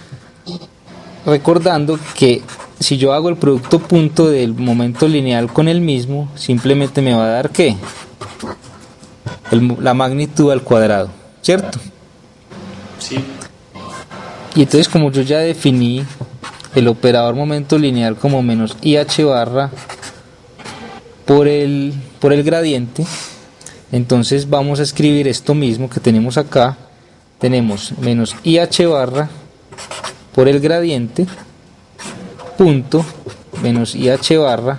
recordando que si yo hago el producto punto del momento lineal con el mismo, simplemente me va a dar ¿qué? La magnitud al cuadrado, ¿cierto? Sí. Y entonces, como yo ya definí el operador momento lineal como menos IH barra por el gradiente, entonces vamos a escribir esto mismo que tenemos acá. Tenemos menos IH barra por el gradiente punto menos IH barra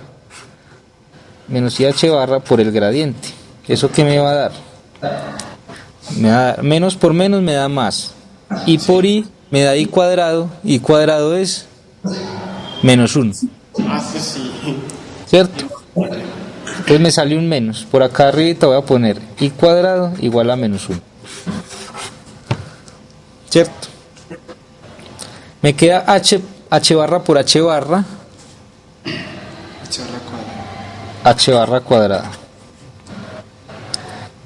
por el gradiente. ¿Eso qué me va a dar? Me va a dar menos por menos me da más, y por i me da i cuadrado es menos 1, Ah, sí. ¿cierto? Entonces me sale un menos, por acá arriba voy a poner i cuadrado igual a menos 1, ¿cierto? Me queda h barra por h barra cuadrada,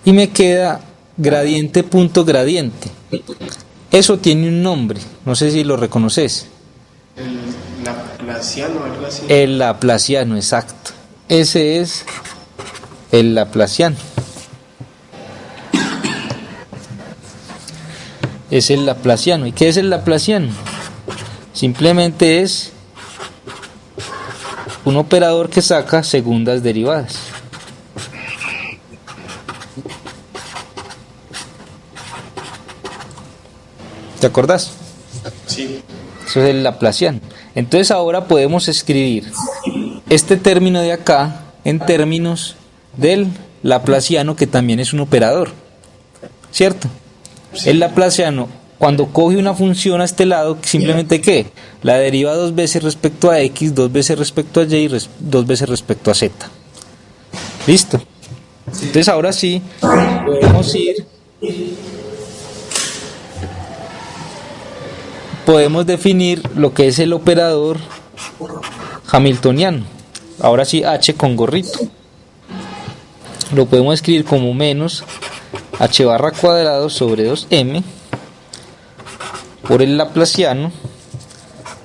y me queda gradiente punto gradiente. Eso tiene un nombre, no sé si lo reconoces. El Laplaciano, algo así. El Laplaciano, exacto. Ese es el Laplaciano. Es el Laplaciano. ¿Y qué es el Laplaciano? Simplemente es un operador que saca segundas derivadas. ¿Te acordás? Sí. Eso es el Laplaciano. Entonces ahora podemos escribir este término de acá en términos del Laplaciano, que también es un operador, ¿cierto? Sí. El Laplaciano, cuando coge una función a este lado, simplemente ¿qué? La deriva dos veces respecto a X, dos veces respecto a Y y dos veces respecto a Z. ¿Listo? Entonces ahora sí podemos definir lo que es el operador hamiltoniano. Ahora sí, H con gorrito. Lo podemos escribir como menos H barra cuadrado sobre 2m por el laplaciano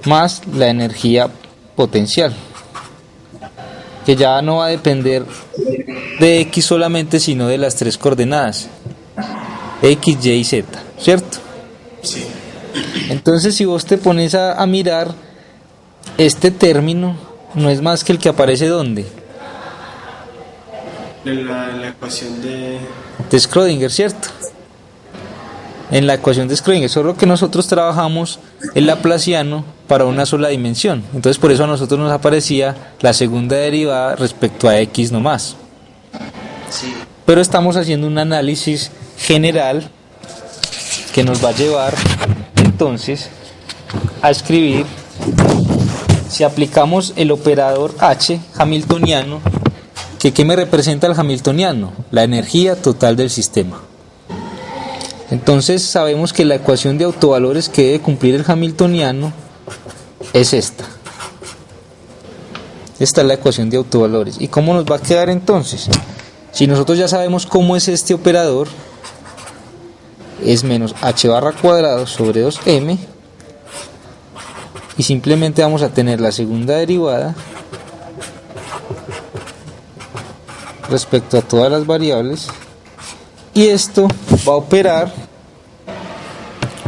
más la energía potencial, que ya no va a depender de X solamente, sino de las tres coordenadas, X, Y y Z, ¿cierto? Sí. Entonces, si vos te pones a mirar, este término no es más que el que aparece ¿dónde? En la ecuación de Schrödinger, ¿cierto? En la ecuación de Schrödinger, solo que nosotros trabajamos el laplaciano para una sola dimensión. Entonces, por eso a nosotros nos aparecía la segunda derivada respecto a X nomás. Sí. Pero estamos haciendo un análisis general que nos va a llevar entonces a escribir, si aplicamos el operador H hamiltoniano, ¿qué me representa el hamiltoniano? La energía total del sistema. Entonces sabemos que la ecuación de autovalores que debe cumplir el hamiltoniano es esta. Esta es la ecuación de autovalores. ¿Y cómo nos va a quedar entonces? Si nosotros ya sabemos cómo es este operador, es menos H barra cuadrado sobre 2m, y simplemente vamos a tener la segunda derivada respecto a todas las variables, y esto va a operar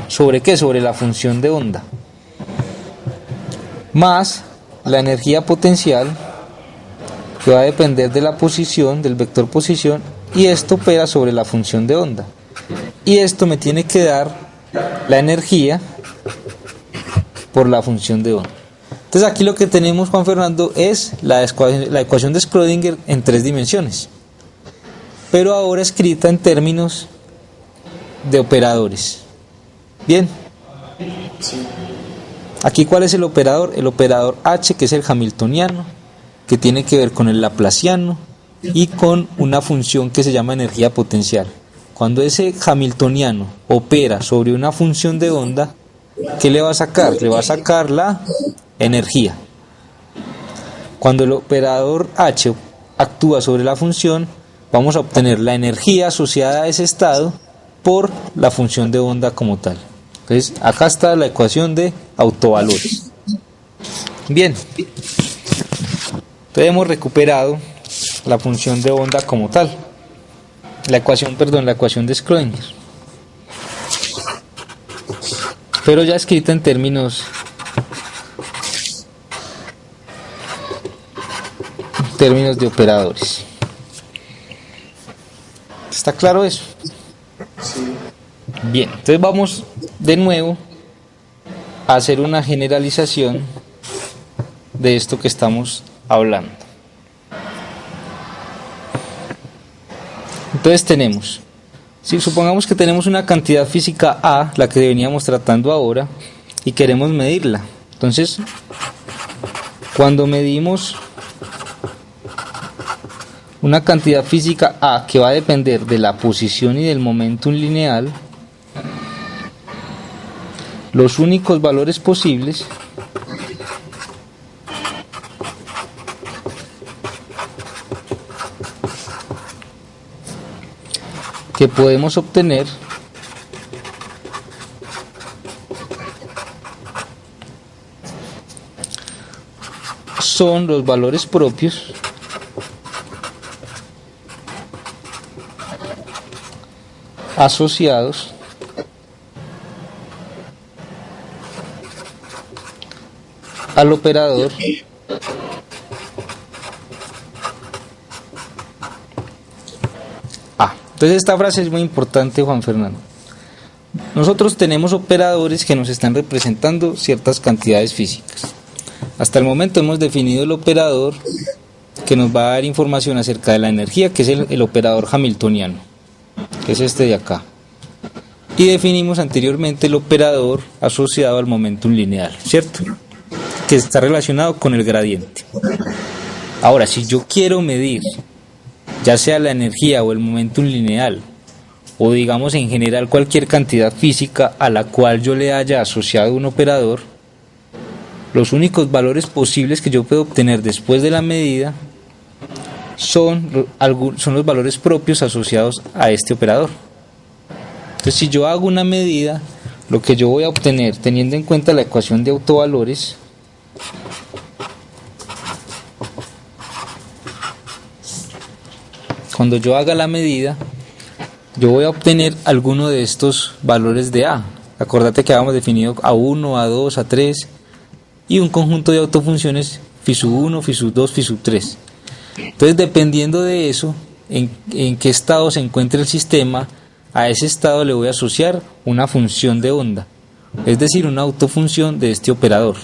¿sobre qué? Sobre la función de onda más la energía potencial, que va a depender de la posición, del vector posición, y esto opera sobre la función de onda, y esto me tiene que dar la energía por la función de onda. Entonces aquí lo que tenemos, Juan Fernando, es la ecuación de Schrödinger en tres dimensiones, pero ahora escrita en términos de operadores. Bien. Sí. Aquí, ¿cuál es el operador? El operador H, que es el hamiltoniano, que tiene que ver con el laplaciano y con una función que se llama energía potencial. Cuando ese hamiltoniano opera sobre una función de onda, ¿qué le va a sacar? Le va a sacar la energía. Cuando el operador H actúa sobre la función, vamos a obtener la energía asociada a ese estado por la función de onda como tal. Entonces, acá está la ecuación de autovalores. Bien. Entonces hemos recuperado la función de onda como tal. La ecuación de Schrödinger. Pero ya escrita en términos de operadores. ¿Está claro eso? Sí. Bien, entonces vamos de nuevo a hacer una generalización de esto que estamos hablando. Entonces tenemos, si supongamos que tenemos una cantidad física A, la que veníamos tratando ahora, y queremos medirla. Entonces, cuando medimos una cantidad física A que va a depender de la posición y del momentum lineal, los únicos valores posibles que podemos obtener son los valores propios asociados al operador A. Entonces esta frase es muy importante, Juan Fernando. Nosotros tenemos operadores que nos están representando ciertas cantidades físicas. Hasta el momento hemos definido el operador que nos va a dar información acerca de la energía, que es el operador hamiltoniano, que es este de acá. Y definimos anteriormente el operador asociado al momentum lineal, ¿cierto? Que está relacionado con el gradiente. Ahora, si yo quiero medir ya sea la energía o el momentum lineal, o digamos en general cualquier cantidad física a la cual yo le haya asociado un operador, los únicos valores posibles que yo puedo obtener después de la medida son los valores propios asociados a este operador. Entonces, si yo hago una medida, lo que yo voy a obtener, teniendo en cuenta la ecuación de autovalores, cuando yo haga la medida, yo voy a obtener alguno de estos valores de A. Acordate que habíamos definido A1, A2, A3 y un conjunto de autofunciones phi sub 1, phi sub 2, phi sub 3. Entonces, dependiendo de eso, en qué estado se encuentre el sistema, a ese estado le voy a asociar una función de onda, es decir, una autofunción de este operador.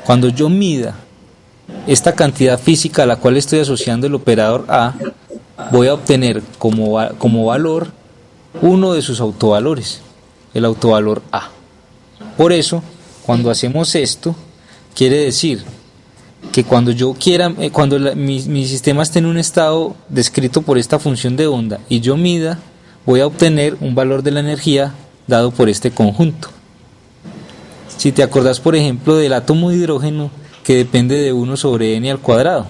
Cuando yo mida esta cantidad física a la cual estoy asociando el operador A, voy a obtener como valor uno de sus autovalores, el autovalor A. Por eso, cuando hacemos esto, quiere decir que cuando yo quiera, mi sistema esté en un estado descrito por esta función de onda y yo mida, voy a obtener un valor de la energía dado por este conjunto. Si te acordás, por ejemplo, del átomo de hidrógeno, que depende de 1 sobre n al cuadrado.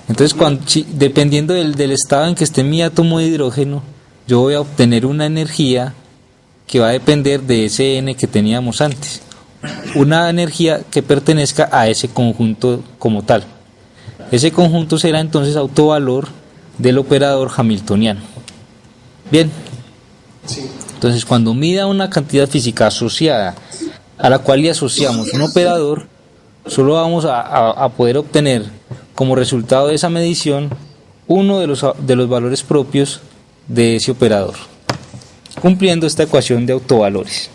Entonces, dependiendo del estado en que esté mi átomo de hidrógeno, yo voy a obtener una energía que va a depender de ese n que teníamos antes. Una energía que pertenezca a ese conjunto como tal. Ese conjunto será entonces autovalor del operador hamiltoniano. Bien. Sí. Entonces, cuando mida una cantidad física asociada a la cual le asociamos un operador, solo vamos a poder obtener como resultado de esa medición uno de los valores propios de ese operador, cumpliendo esta ecuación de autovalores.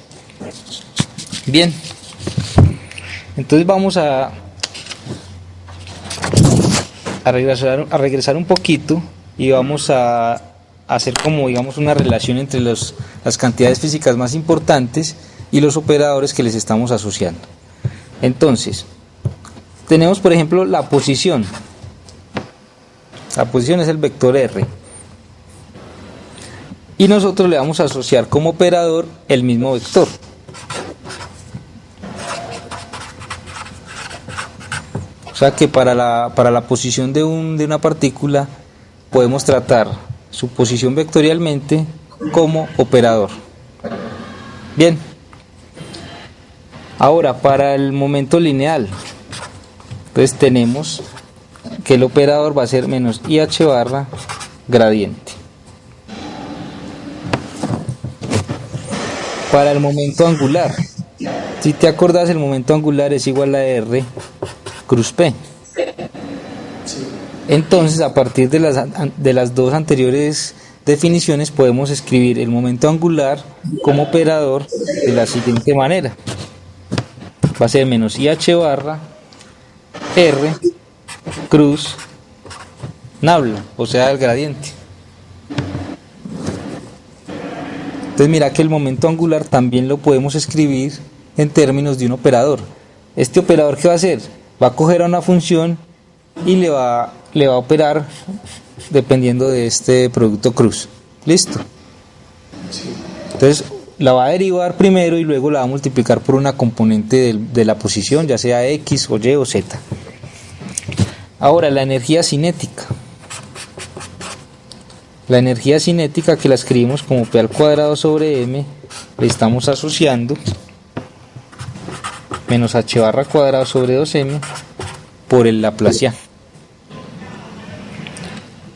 Bien, entonces vamos a regresar un poquito y vamos a hacer como digamos una relación entre las cantidades físicas más importantes y los operadores que les estamos asociando. Entonces, tenemos por ejemplo la posición. La posición es el vector R. Y nosotros le vamos a asociar como operador el mismo vector. O sea que para la posición de una partícula podemos tratar su posición vectorialmente como operador. Bien. Ahora, para el momento lineal, entonces tenemos que el operador va a ser menos IH barra gradiente. Para el momento angular, si te acordás, el momento angular es igual a R cruz P. Entonces, a partir de las dos anteriores definiciones, podemos escribir el momento angular como operador de la siguiente manera. Va a ser menos IH barra R cruz nabla, o sea, el gradiente. Entonces mira que el momento angular también lo podemos escribir en términos de un operador. Este operador, ¿qué va a hacer? Va a coger a una función y le va a operar dependiendo de este producto cruz. ¿Listo? Entonces la va a derivar primero y luego la va a multiplicar por una componente de la posición, ya sea X o Y o Z. Ahora, la energía cinética. La energía cinética, que la escribimos como P al cuadrado sobre M, le estamos asociando menos H barra cuadrado sobre 2M por el Laplaciano.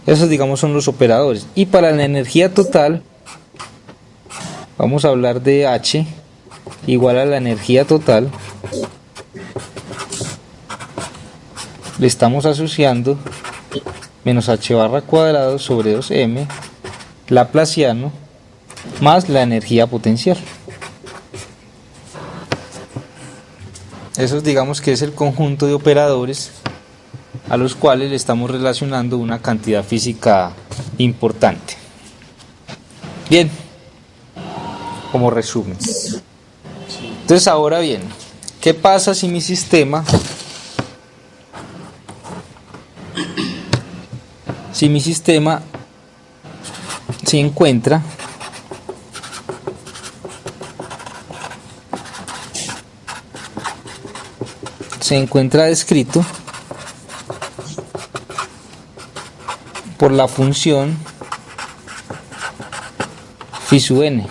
Esos, digamos, son los operadores. Y para la energía total, vamos a hablar de H igual a la energía total. Le estamos asociando menos H barra cuadrado sobre 2M Laplaciano más la energía potencial. Eso, digamos, que es el conjunto de operadores a los cuales le estamos relacionando una cantidad física importante. Bien, como resumen. Entonces, ahora bien, ¿qué pasa si mi sistema si mi sistema se encuentra descrito por la función phi sub n.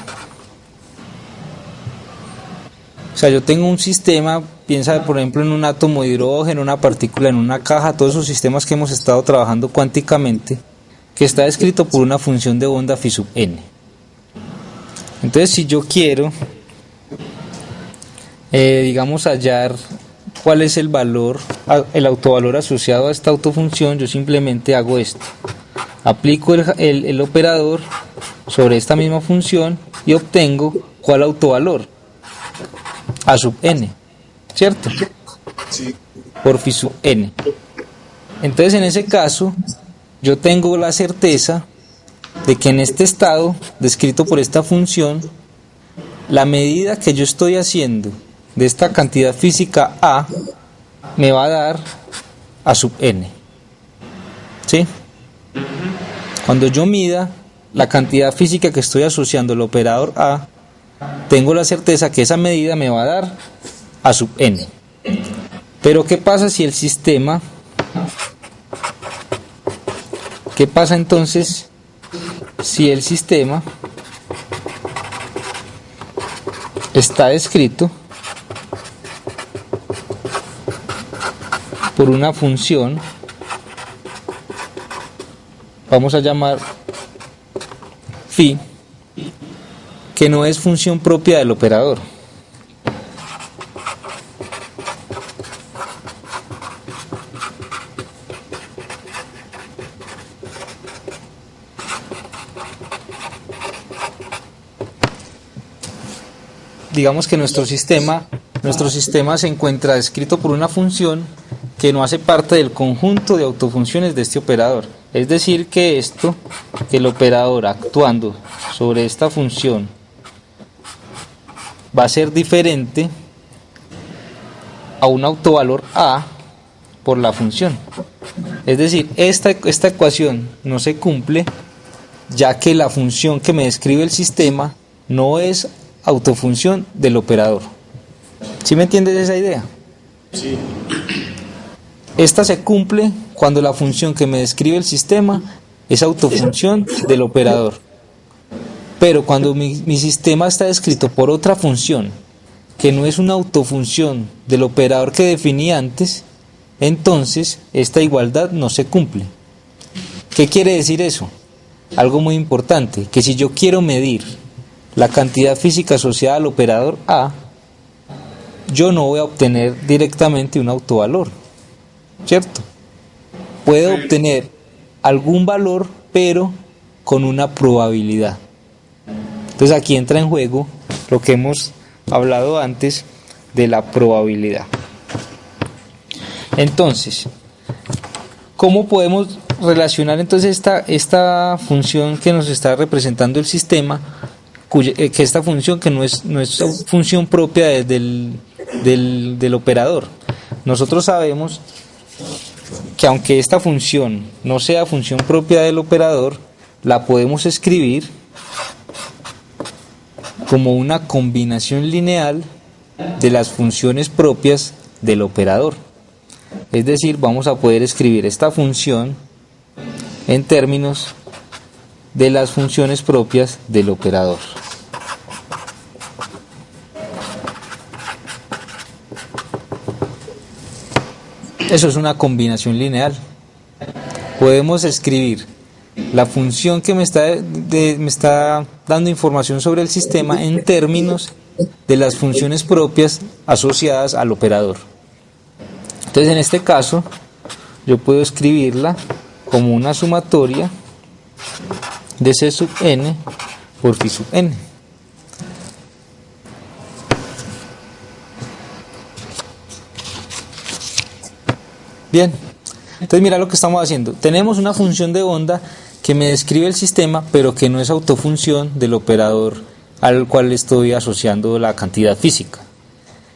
O sea, yo tengo un sistema, piensa por ejemplo en un átomo de hidrógeno, una partícula en una caja, todos esos sistemas que hemos estado trabajando cuánticamente, que está descrito por una función de onda phi sub n. Entonces, si yo quiero, digamos, hallar cuál es el valor, el autovalor asociado a esta autofunción, yo simplemente hago esto. Aplico el operador sobre esta misma función y obtengo cuál autovalor, a sub n, ¿cierto? Sí. Por phi sub n. Entonces, en ese caso, yo tengo la certeza de que en este estado, descrito por esta función, la medida que yo estoy haciendo de esta cantidad física A me va a dar a sub n. ¿Sí? Cuando yo mida la cantidad física que estoy asociando al operador A, tengo la certeza que esa medida me va a dar a sub n. Pero ¿qué pasa si el sistema? ¿Qué pasa entonces si el sistema está descrito por una función, vamos a llamar phi, que no es función propia del operador? Digamos que nuestro sistema se encuentra descrito por una función que no hace parte del conjunto de autofunciones de este operador. Es decir, que el operador actuando sobre esta función va a ser diferente a un autovalor A por la función. Es decir, esta ecuación no se cumple, ya que la función que me describe el sistema no es autofunción del operador. ¿Sí me entiendes esa idea? Sí. Esta se cumple cuando la función que me describe el sistema es autofunción del operador. Pero cuando mi sistema está descrito por otra función que no es una autofunción del operador que definí antes, entonces esta igualdad no se cumple. ¿Qué quiere decir eso? Algo muy importante, que si yo quiero medir la cantidad física asociada al operador A, yo no voy a obtener directamente un autovalor, ¿cierto? Puedo obtener algún valor, pero con una probabilidad. Entonces aquí entra en juego lo que hemos hablado antes de la probabilidad. Entonces, ¿cómo podemos relacionar entonces esta función que nos está representando el sistema, que esta función que no es función propia del operador? Nosotros sabemos que aunque esta función no sea función propia del operador, la podemos escribir como una combinación lineal de las funciones propias del operador. Es decir, vamos a poder escribir esta función en términos de las funciones propias del operador. Eso es una combinación lineal. Podemos escribir la función que me está dando información sobre el sistema en términos de las funciones propias asociadas al operador. Entonces, en este caso, yo puedo escribirla como una sumatoria de C sub n por phi sub n. Bien, entonces mira lo que estamos haciendo. Tenemos una función de onda que me describe el sistema, pero que no es autofunción del operador al cual estoy asociando la cantidad física.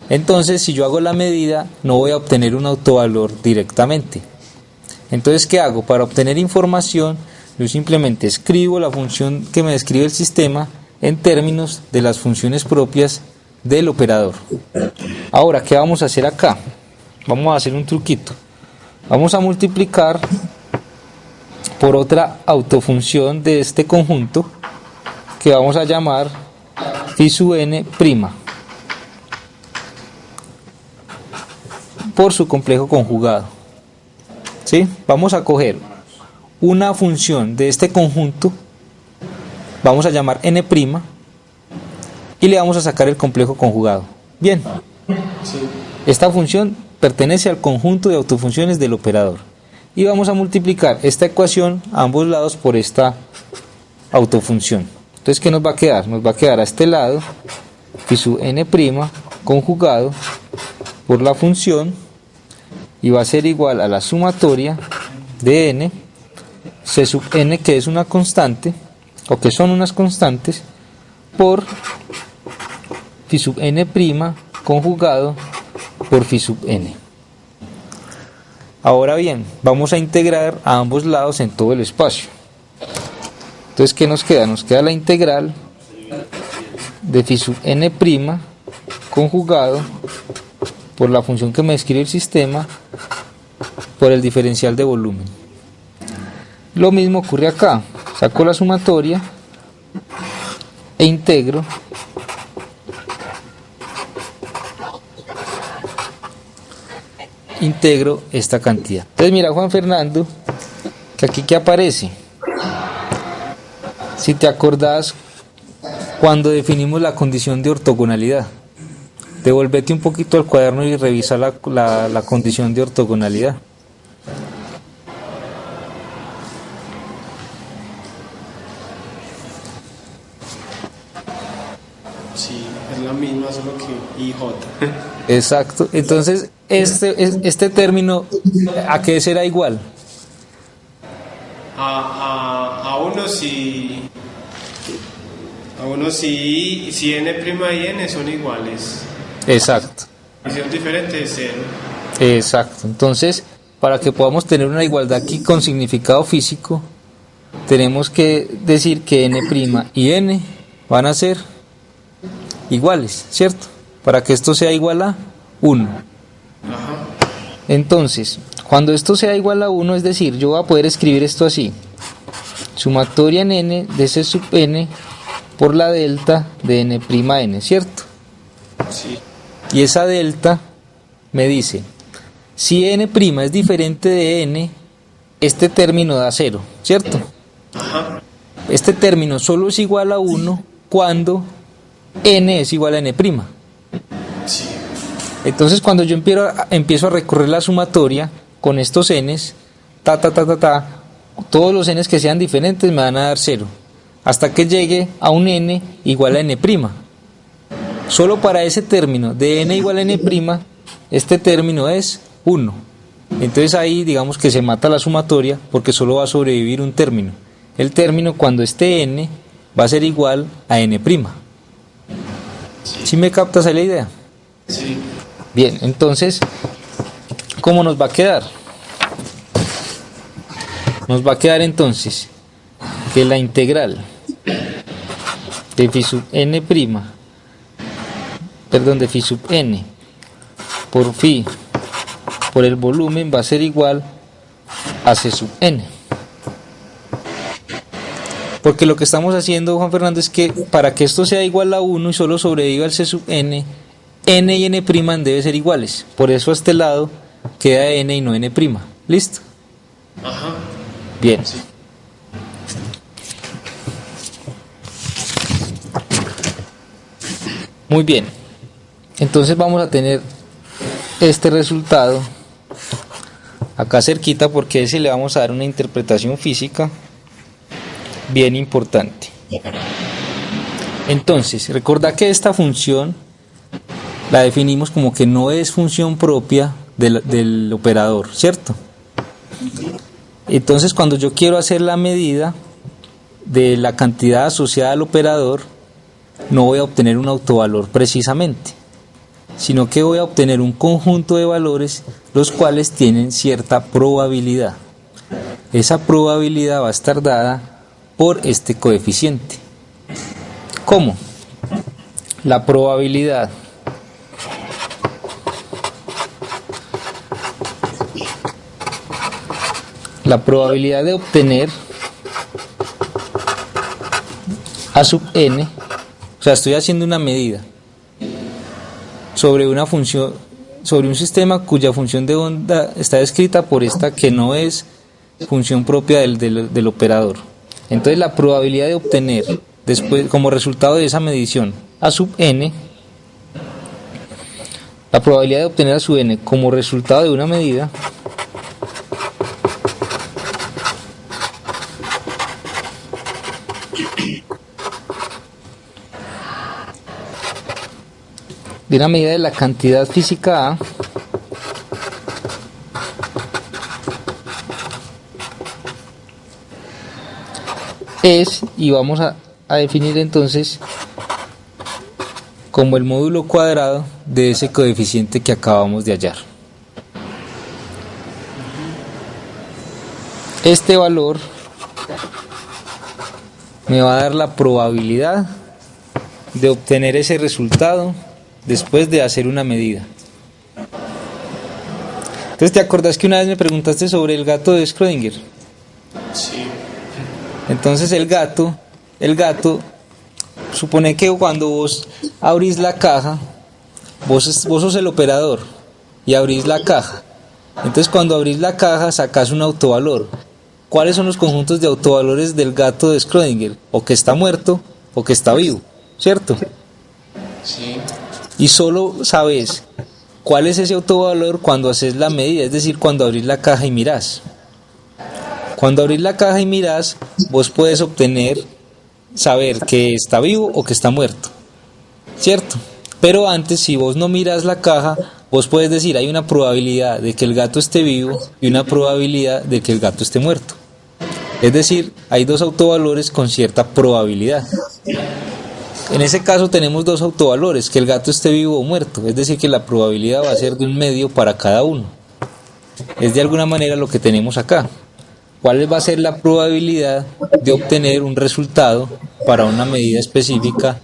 Entonces, si yo hago la medida, no voy a obtener un autovalor directamente. Entonces, ¿qué hago? Para obtener información, yo simplemente escribo la función que me describe el sistema en términos de las funciones propias del operador. Ahora, ¿qué vamos a hacer acá? Vamos a hacer un truquito. Vamos a multiplicar por otra autofunción de este conjunto que vamos a llamar phi sub n' por su complejo conjugado. ¿Sí? Vamos a coger una función de este conjunto, vamos a llamar n', y le vamos a sacar el complejo conjugado. Bien, esta función pertenece al conjunto de autofunciones del operador. Y vamos a multiplicar esta ecuación a ambos lados por esta autofunción. Entonces, ¿qué nos va a quedar? Nos va a quedar a este lado phi sub n' conjugado por la función, y va a ser igual a la sumatoria de n, c sub n, que es una constante, o que son unas constantes, por phi sub n' conjugado por phi sub n. Ahora bien, vamos a integrar a ambos lados en todo el espacio. Entonces, ¿qué nos queda? Nos queda la integral de phi sub n' conjugado por la función que me describe el sistema por el diferencial de volumen. Lo mismo ocurre acá. Saco la sumatoria e integro esta cantidad. Entonces, mira, Juan Fernando, que aquí que aparece, si te acordás cuando definimos la condición de ortogonalidad, devolvete un poquito al cuaderno y revisa la condición de ortogonalidad. Sí, es la misma, solo que IJ. Exacto. Entonces, este término, ¿a qué será igual? A uno sí. A uno sí, si n' y n son iguales. Exacto. Si son diferentes, es 0. Exacto. Entonces, para que podamos tener una igualdad aquí con significado físico, tenemos que decir que n' y n van a ser iguales, ¿cierto? Para que esto sea igual a 1. Ajá. Entonces, cuando esto sea igual a 1, es decir, yo voy a poder escribir esto así: sumatoria en n de c sub n por la delta de n' n, ¿cierto? Sí. Y esa delta me dice, si n' es diferente de n, este término da 0, ¿cierto? Ajá. Este término solo es igual a 1 cuando n es igual a n'. Sí. Entonces, cuando yo empiezo a recorrer la sumatoria con estos n's, todos los n's que sean diferentes me van a dar 0, hasta que llegue a un n igual a n'. Solo para ese término de n igual a n', este término es 1. Entonces ahí digamos que se mata la sumatoria porque solo va a sobrevivir un término. El término, cuando esté n, va a ser igual a n'. ¿Sí me captas ahí la idea? Sí. Bien, entonces, ¿cómo nos va a quedar? Nos va a quedar entonces que la integral de phi sub n', de phi sub n por phi por el volumen va a ser igual a c sub n. Porque lo que estamos haciendo, Juan Fernando, es que para que esto sea igual a 1 y solo sobreviva el c sub n, n y n' deben ser iguales. Por eso a este lado queda n y no n'. ¿Listo? Ajá. Bien. Sí. Muy bien. Entonces vamos a tener este resultado acá cerquita, porque a ese le vamos a dar una interpretación física bien importante. Entonces, recordad que esta función la definimos como que no es función propia del operador, ¿cierto? Entonces, cuando yo quiero hacer la medida de la cantidad asociada al operador, no voy a obtener un autovalor precisamente, sino que voy a obtener un conjunto de valores los cuales tienen cierta probabilidad. esa probabilidad va a estar dada por este coeficiente. ¿Cómo? La probabilidad de obtener a sub n, o sea, estoy haciendo una medida sobre una función, sobre un sistema cuya función de onda está descrita por esta que no es función propia del operador. Entonces la probabilidad de obtener después, como resultado de esa medición, a sub n, la probabilidad de obtener a sub n como resultado de una medida de la cantidad física A es, y vamos a definir entonces como el módulo cuadrado de ese coeficiente que acabamos de hallar. Este valor me va a dar la probabilidad de obtener ese resultado después de hacer una medida. Entonces, ¿te acordás que una vez me preguntaste sobre el gato de Schrödinger? Sí. Entonces el gato, supone que cuando vos abrís la caja, vos sos el operador y abrís la caja. Entonces cuando abrís la caja sacás un autovalor. ¿Cuáles son los conjuntos de autovalores del gato de Schrödinger? O que está muerto o que está vivo, ¿cierto? Sí. Y solo sabes cuál es ese autovalor cuando haces la medida, es decir, cuando abrís la caja y mirás. Cuando abrís la caja y mirás, vos puedes saber que está vivo o que está muerto, ¿cierto? Pero antes, si vos no mirás la caja, vos puedes decir, hay una probabilidad de que el gato esté vivo y una probabilidad de que el gato esté muerto. Es decir, hay dos autovalores con cierta probabilidad. En ese caso tenemos dos autovalores, que el gato esté vivo o muerto, es decir, que la probabilidad va a ser de 1/2 para cada uno. Es de alguna manera lo que tenemos acá. ¿Cuál va a ser la probabilidad de obtener un resultado para una medida específica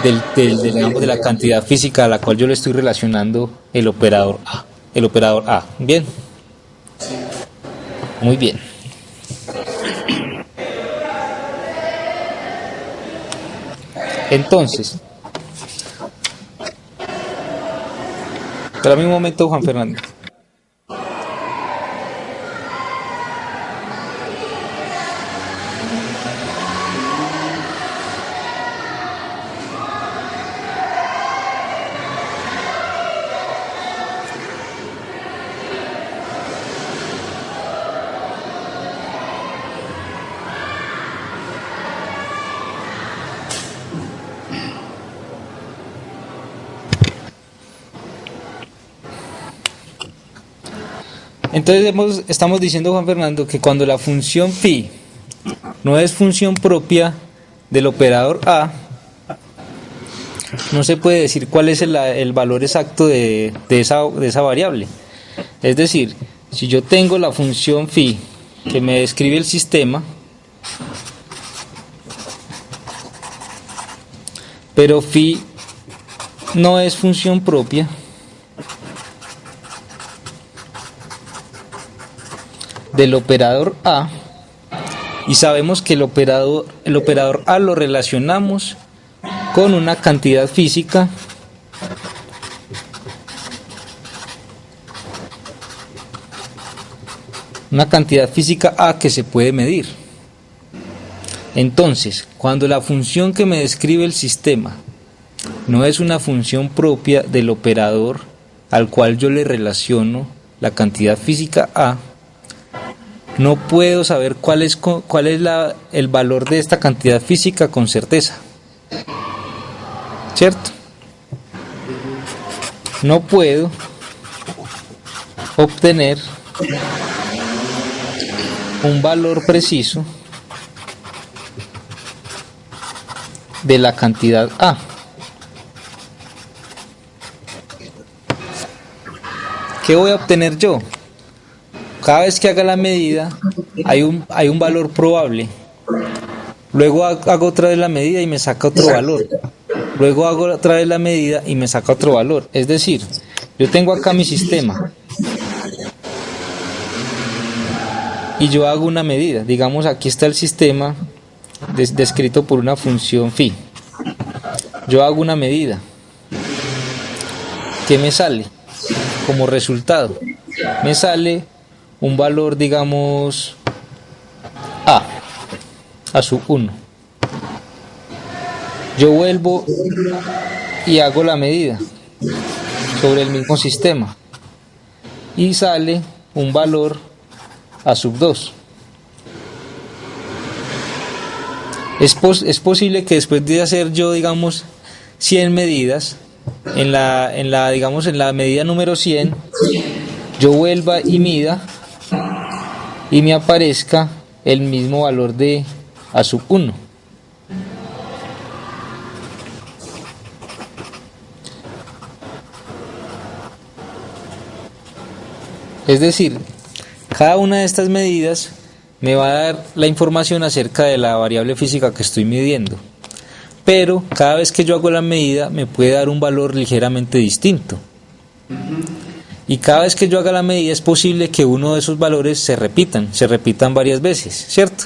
de la cantidad física a la cual yo le estoy relacionando el operador A? El operador A. ¿Bien? Sí. Muy bien. Entonces, espérame un momento, Juan Fernando. Entonces estamos diciendo, Juan Fernando, que cuando la función phi no es función propia del operador A, no se puede decir cuál es el valor exacto de esa variable. Es decir, si yo tengo la función phi que me describe el sistema, pero phi no es función propia del operador A, y sabemos que el operador A lo relacionamos con una cantidad física A que se puede medir. Entonces, cuando la función que me describe el sistema no es una función propia del operador al cual yo le relaciono la cantidad física A, no puedo saber cuál es el valor de esta cantidad física con certeza, ¿cierto? No puedo obtener un valor preciso de la cantidad A. ¿Qué voy a obtener yo? cada vez que haga la medida hay un valor probable. Luego hago otra vez la medida y me saca otro valor. Luego hago otra vez la medida y me saca otro valor. Es decir, yo tengo acá mi sistema y yo hago una medida. Digamos, aquí está el sistema descrito por una función phi. Yo hago una medida. ¿Qué me sale como resultado? Me sale un valor, digamos, a sub 1. Yo vuelvo y hago la medida sobre el mismo sistema y sale un valor a sub 2. Es posible que después de hacer yo, digamos, 100 medidas, digamos, en la medida número 100, yo vuelva y mida y me aparezca el mismo valor de a sub 1. Es decir, cada una de estas medidas me va a dar la información acerca de la variable física que estoy midiendo. Pero cada vez que yo hago la medida me puede dar un valor ligeramente distinto. Y cada vez que yo haga la medida es posible que uno de esos valores se repitan varias veces, ¿cierto?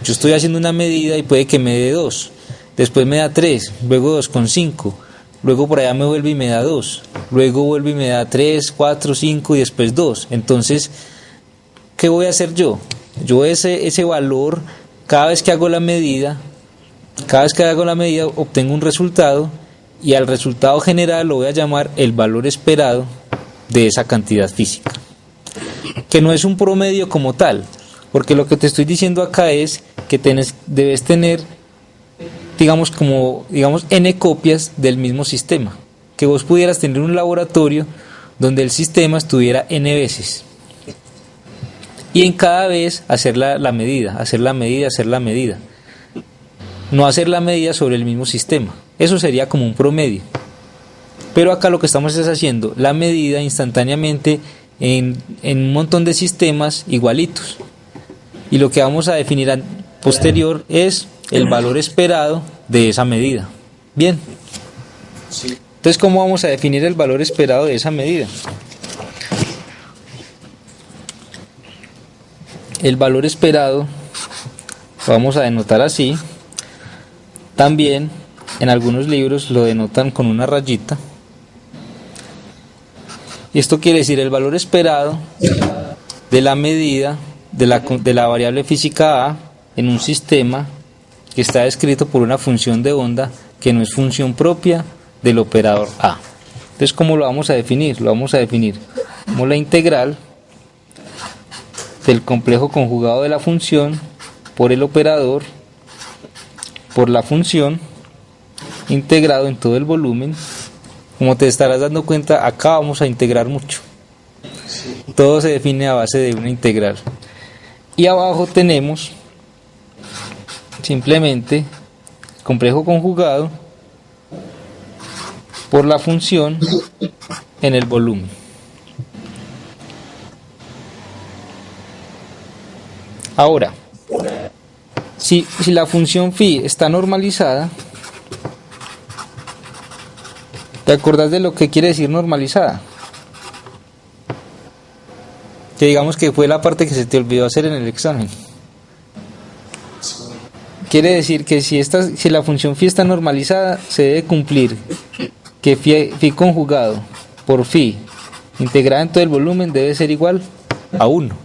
Yo estoy haciendo una medida y puede que me dé 2, después me da 3, luego 2,5, luego por allá me vuelve y me da 2, luego vuelve y me da 3, 4, 5 y después 2. Entonces, ¿qué voy a hacer yo? Yo ese valor, cada vez que hago la medida obtengo un resultado y al resultado general lo voy a llamar el valor esperado de esa cantidad física, que no es un promedio como tal, porque lo que te estoy diciendo acá es que debes tener, digamos, n copias del mismo sistema, que vos pudieras tener un laboratorio donde el sistema estuviera n veces y en cada vez hacer la medida, no hacer la medida sobre el mismo sistema. Eso sería como un promedio. Pero acá lo que estamos es haciendo la medida instantáneamente en un montón de sistemas igualitos. Y lo que vamos a definir posterior es el valor esperado de esa medida. Bien. Entonces, ¿cómo vamos a definir el valor esperado de esa medida? El valor esperado lo vamos a denotar así. También en algunos libros lo denotan con una rayita. Y esto quiere decir el valor esperado de la medida de la variable física A en un sistema que está descrito por una función de onda que no es función propia del operador A. Entonces, ¿cómo lo vamos a definir? Lo vamos a definir como la integral del complejo conjugado de la función por el operador por la función integrado en todo el volumen. Como te estarás dando cuenta, acá vamos a integrar mucho. Todo se define a base de una integral. Y abajo tenemos simplemente el complejo conjugado por la función en el volumen. Ahora, si la función phi está normalizada, ¿te acordás de lo que quiere decir normalizada? Que digamos que fue la parte que se te olvidó hacer en el examen. Quiere decir que si la función phi está normalizada, se debe cumplir que phi conjugado por phi integrada en todo el volumen debe ser igual a 1,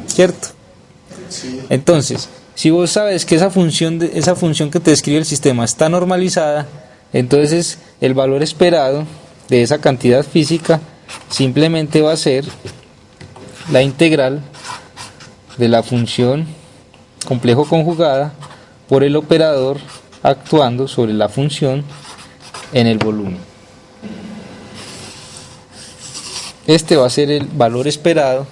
¿cierto? Entonces, si vos sabes que esa función que te describe el sistema está normalizada, entonces el valor esperado de esa cantidad física simplemente va a ser la integral de la función complejo conjugada por el operador actuando sobre la función en el volumen. Este va a ser el valor esperado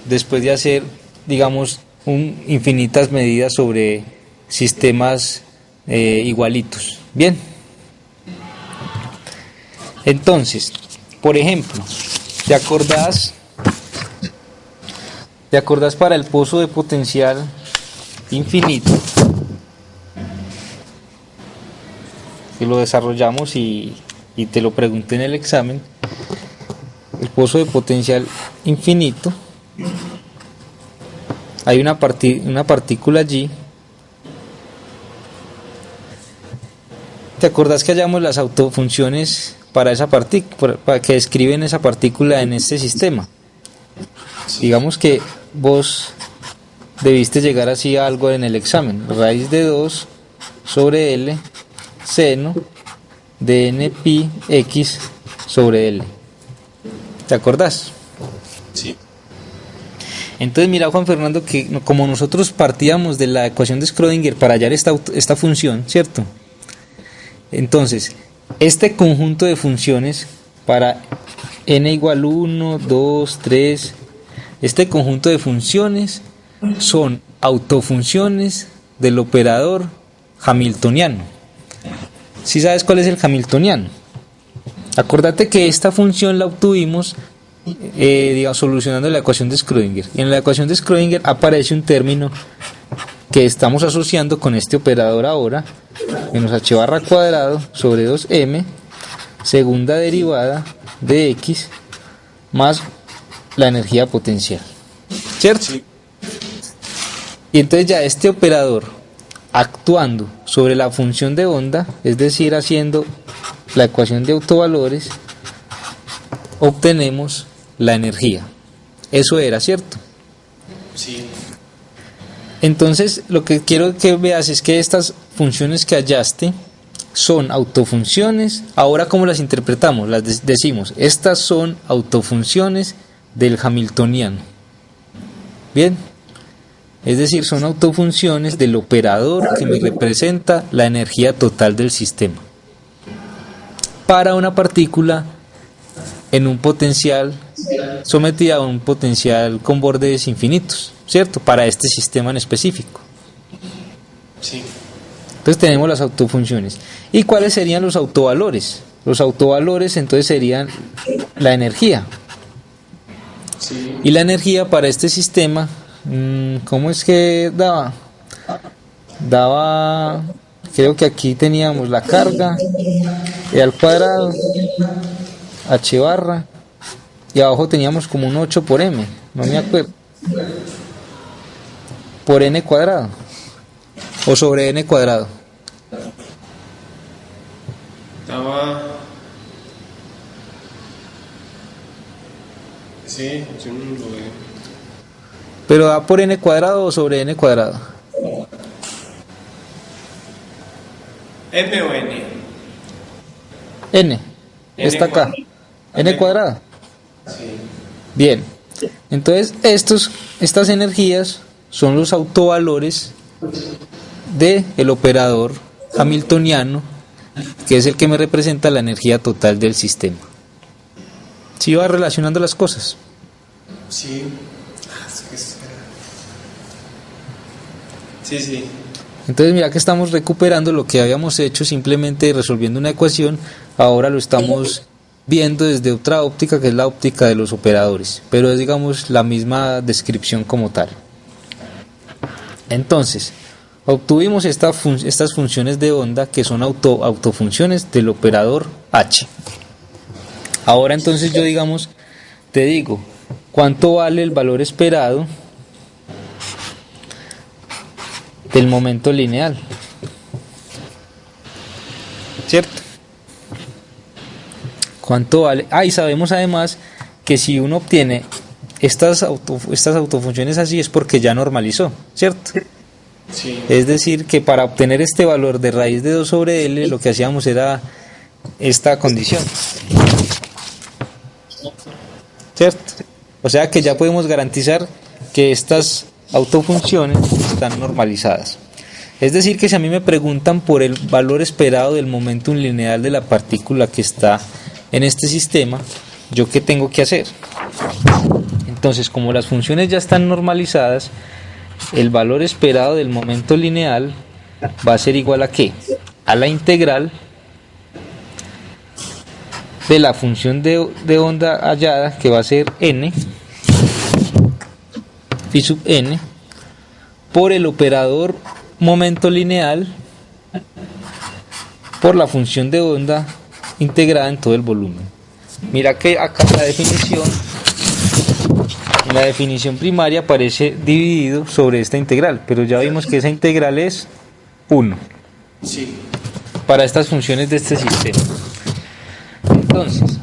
después de hacer, digamos, infinitas medidas sobre sistemas igualitos. Bien. Entonces, por ejemplo, ¿te acordás ¿Te acordás para el pozo de potencial infinito? Que lo desarrollamos y te lo pregunté en el examen. El pozo de potencial infinito, hay una partícula allí. ¿Te acordás que hallamos las autofunciones para esa partícula, para que describen esa partícula en este sistema? Digamos que vos debiste llegar así a algo en el examen: raíz de 2 sobre L seno de n pi x sobre L. ¿Te acordás? Sí. Entonces mira, Juan Fernando, que como nosotros partíamos de la ecuación de Schrödinger para hallar esta función, ¿cierto? Entonces, este conjunto de funciones para n igual 1, 2, 3, este conjunto de funciones son autofunciones del operador hamiltoniano. ¿Sí sabes cuál es el hamiltoniano? Acordate que esta función la obtuvimos solucionando la ecuación de Schrödinger. Y en la ecuación de Schrödinger aparece un término que estamos asociando con este operador ahora, menos h barra cuadrado sobre 2m, segunda derivada de x, más la energía potencial. ¿Cierto? Sí. Y entonces ya este operador, actuando sobre la función de onda, es decir, haciendo la ecuación de autovalores, obtenemos la energía. Eso era, ¿cierto? Sí. Entonces, lo que quiero que veas es que estas funciones que hallaste son autofunciones. Ahora, ¿cómo las interpretamos? Las decimos, estas son autofunciones del hamiltoniano. Bien. Es decir, son autofunciones del operador que me representa la energía total del sistema para una partícula en un potencial sometida a un potencial con bordes infinitos, ¿cierto? Para este sistema en específico. Sí. Entonces tenemos las autofunciones. ¿Y cuáles serían los autovalores? Los autovalores entonces serían la energía. Sí. Y la energía para este sistema, ¿cómo es que daba? Daba, creo que aquí teníamos la carga, e al cuadrado, h barra, y abajo teníamos como un 8 por m, no me acuerdo, por n cuadrado, o sobre n cuadrado. Estaba. Sí, yo no lo veo. Pero da por n cuadrado o sobre n cuadrado. ¿M o N? N, está acá, n cuadrado. Sí. Bien, entonces estas energías son los autovalores del operador hamiltoniano, que es el que me representa la energía total del sistema. ¿Sí va relacionando las cosas? Sí. Sí, sí. Entonces mira que estamos recuperando lo que habíamos hecho simplemente resolviendo una ecuación. Ahora lo estamos viendo desde otra óptica, que es la óptica de los operadores, pero es, digamos, la misma descripción como tal. Entonces obtuvimos estas funciones de onda que son autofunciones del operador H. Ahora entonces yo, digamos, te digo cuánto vale el valor esperado del momento lineal, ¿cierto? ¿Cuánto vale? Y sabemos además que si uno obtiene estas autofunciones así es porque ya normalizó, ¿cierto? Sí. Es decir, que para obtener este valor de raíz de 2 sobre L, lo que hacíamos era esta condición, ¿cierto? O sea que ya podemos garantizar que estas autofunciones están normalizadas. Es decir, que si a mí me preguntan por el valor esperado del momentum lineal de la partícula que está en este sistema, ¿yo qué tengo que hacer? Entonces, como las funciones ya están normalizadas, el valor esperado del momento lineal va a ser igual a ¿qué? A la integral de la función de onda hallada, que va a ser n, phi sub n por el operador momento lineal por la función de onda integrada en todo el volumen. Mira que acá en la definición primaria aparece dividido sobre esta integral, pero ya vimos que esa integral es 1. Sí. Para estas funciones de este sistema. Entonces,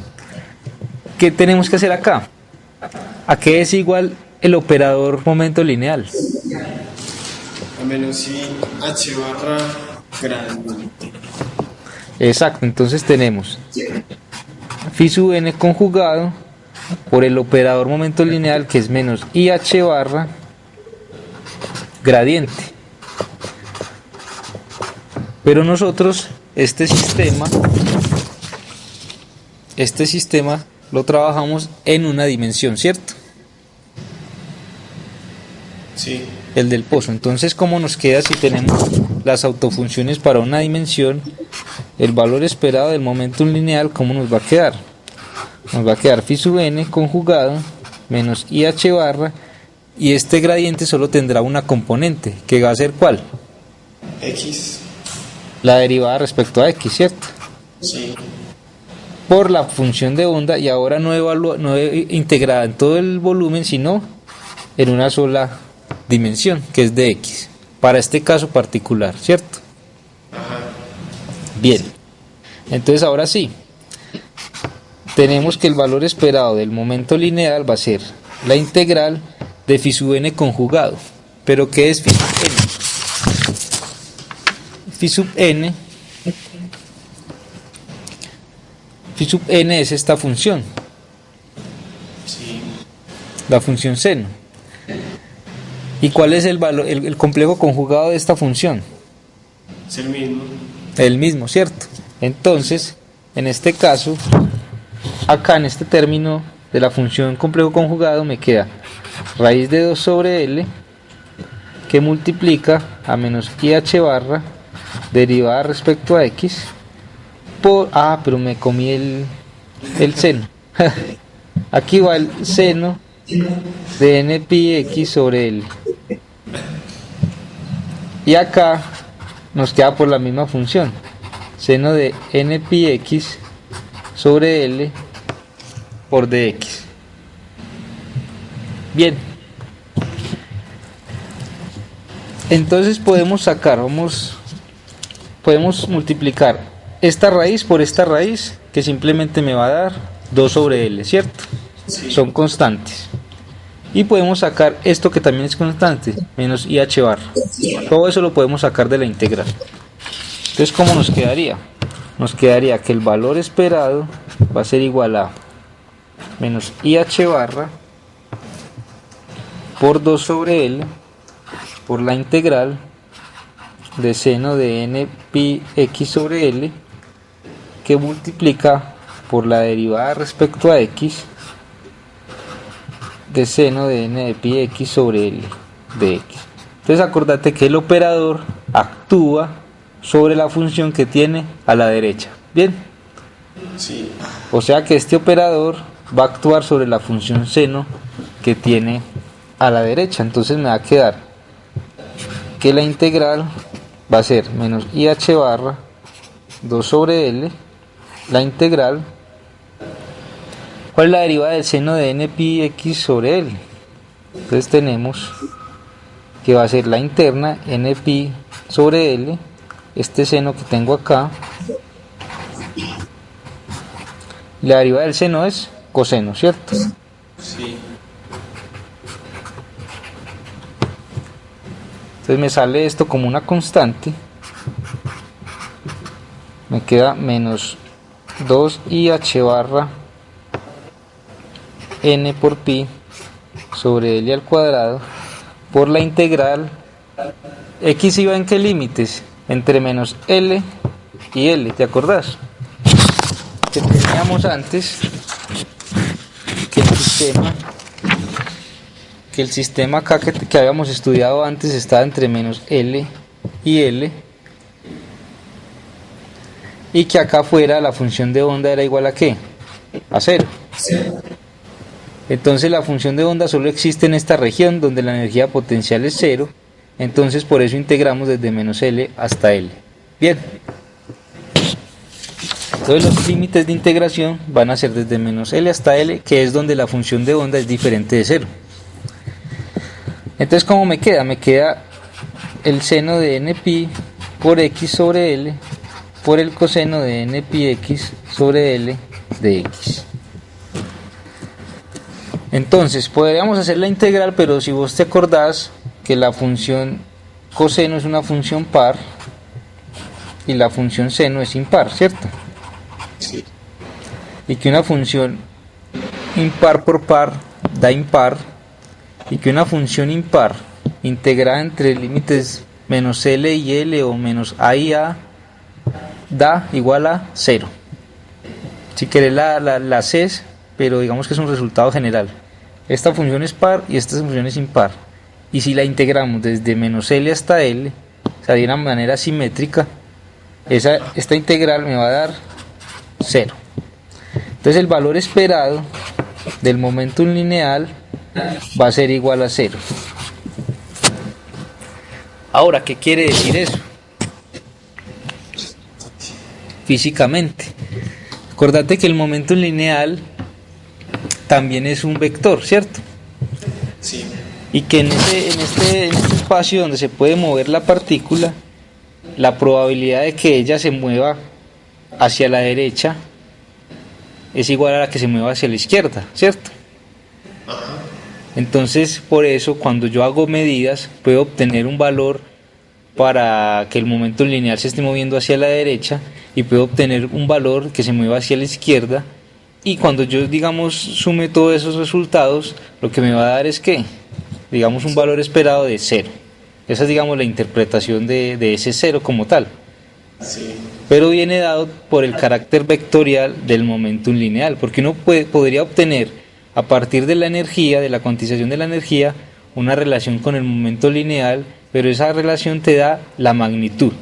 ¿qué tenemos que hacer acá? ¿A qué es igual el operador momento lineal? A menos i h barra grande. Exacto, entonces tenemos phi sub n conjugado por el operador momento lineal, que es menos IH barra gradiente. Pero nosotros este sistema lo trabajamos en una dimensión, ¿cierto? Sí. El del pozo. Entonces, ¿cómo nos queda si tenemos las autofunciones para una dimensión? El valor esperado del momentum lineal, ¿cómo nos va a quedar? Nos va a quedar phi sub n conjugado menos IH barra, y este gradiente solo tendrá una componente, que va a ser ¿cuál? X. La derivada respecto a x, ¿cierto? Sí. Por la función de onda, y ahora no integrada en todo el volumen, sino en una sola dimensión, que es de x, para este caso particular, ¿cierto? Ajá. Bien, entonces ahora sí, tenemos que el valor esperado del momento lineal va a ser la integral de phi sub n conjugado. ¿Pero qué es phi sub n? Phi sub n es esta función, Sí. la función seno. ¿Y cuál es el valor, el complejo conjugado de esta función? Es el mismo. El mismo, ¿cierto? Entonces, en este caso, acá en este término de la función complejo conjugado me queda raíz de 2 sobre L, que multiplica a menos IH barra derivada respecto a X por... Ah, pero me comí el seno. Aquí va el seno de n pi x sobre L. Y acá nos queda por la misma función, seno de n pi x sobre L por dx. Bien, entonces podemos multiplicar esta raíz por esta raíz, que simplemente me va a dar 2 sobre L, ¿cierto? Sí. Son constantes. Y podemos sacar esto, que también es constante, menos IH barra. Todo eso lo podemos sacar de la integral. Entonces, ¿cómo nos quedaría? Nos quedaría que el valor esperado va a ser igual a menos IH barra por 2 sobre L por la integral de seno de n pi x sobre L, que multiplica por la derivada respecto a x de seno de n de pi x sobre L de x. Entonces acordate que el operador actúa sobre la función que tiene a la derecha. Bien, Sí. o sea que este operador va a actuar sobre la función seno que tiene a la derecha. Entonces me va a quedar que la integral va a ser menos IH barra 2 sobre L, la integral. ¿Cuál es la derivada del seno de n pi x sobre L? Entonces tenemos que va a ser la interna n pi sobre L, este seno que tengo acá. La derivada del seno es coseno, ¿cierto? Sí. Entonces me sale esto como una constante. Me queda menos 2IH barra n por pi sobre L al cuadrado por la integral. X iba en qué límites? Entre menos L y L, ¿te acordás? Que teníamos antes que el sistema acá que habíamos estudiado antes estaba entre menos L y L, y que acá afuera la función de onda era igual a ¿qué? A 0. Entonces la función de onda solo existe en esta región donde la energía potencial es cero. Entonces por eso integramos desde menos L hasta L. Bien. Entonces los límites de integración van a ser desde menos L hasta L, que es donde la función de onda es diferente de cero. Entonces, ¿cómo me queda? Me queda el seno de npi por x sobre L por el coseno de npi x sobre L de x. Entonces, podríamos hacer la integral, pero si vos te acordás que la función coseno es una función par y la función seno es impar, ¿cierto? Sí. Y que una función impar por par da impar, y que una función impar integrada entre límites menos L y L o menos A y A da igual a 0. Si querés la haces, pero digamos que es un resultado general. Esta función es par y esta función es impar. Y si la integramos desde menos L hasta L, o sea, de una manera simétrica, esta integral me va a dar 0. Entonces el valor esperado del momentum lineal va a ser igual a 0. Ahora, ¿qué quiere decir eso? Físicamente. Acordate que el momentum lineal también es un vector, ¿cierto? Sí. Y que en este espacio donde se puede mover la partícula, la probabilidad de que ella se mueva hacia la derecha es igual a la que se mueva hacia la izquierda, ¿cierto? Entonces, por eso, cuando yo hago medidas, puedo obtener un valor para que el momento lineal se esté moviendo hacia la derecha, y puedo obtener un valor que se mueva hacia la izquierda, y cuando yo, digamos, sume todos esos resultados, lo que me va a dar es que, digamos, un valor esperado de 0. Esa es, digamos, la interpretación de ese 0 como tal. Sí. Pero viene dado por el carácter vectorial del momentum lineal, porque uno podría obtener a partir de la energía, de la cuantización de la energía, una relación con el momento lineal, pero esa relación te da la magnitud.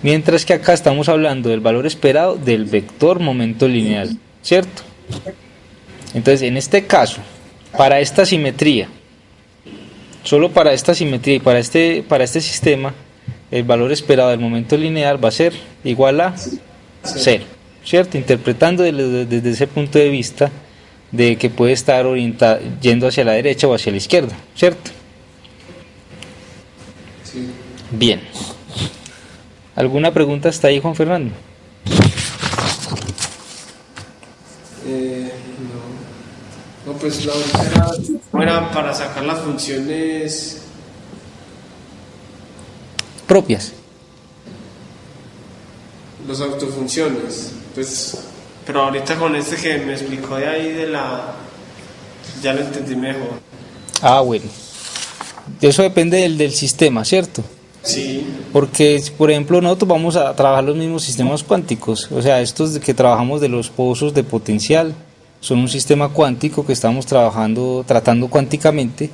Mientras que acá estamos hablando del valor esperado del vector momento lineal, ¿cierto? Entonces, en este caso, para esta simetría, solo para esta simetría y para este sistema, el valor esperado del momento lineal va a ser igual a 0, ¿cierto? Interpretando desde ese punto de vista de que puede estar yendo hacia la derecha o hacia la izquierda, ¿cierto? Sí. Bien. ¿Alguna pregunta hasta ahí, Juan Fernando? No. No, pues la otra era para sacar las funciones Propias. las autofunciones. Pues, pero ahorita con este que me explicó de ahí ya lo entendí mejor. Ah, bueno. Eso depende del sistema, ¿cierto? Sí. Porque, por ejemplo, nosotros vamos a trabajar los mismos sistemas cuánticos. O sea, estos de que trabajamos de los pozos de potencial son un sistema cuántico que estamos tratando cuánticamente,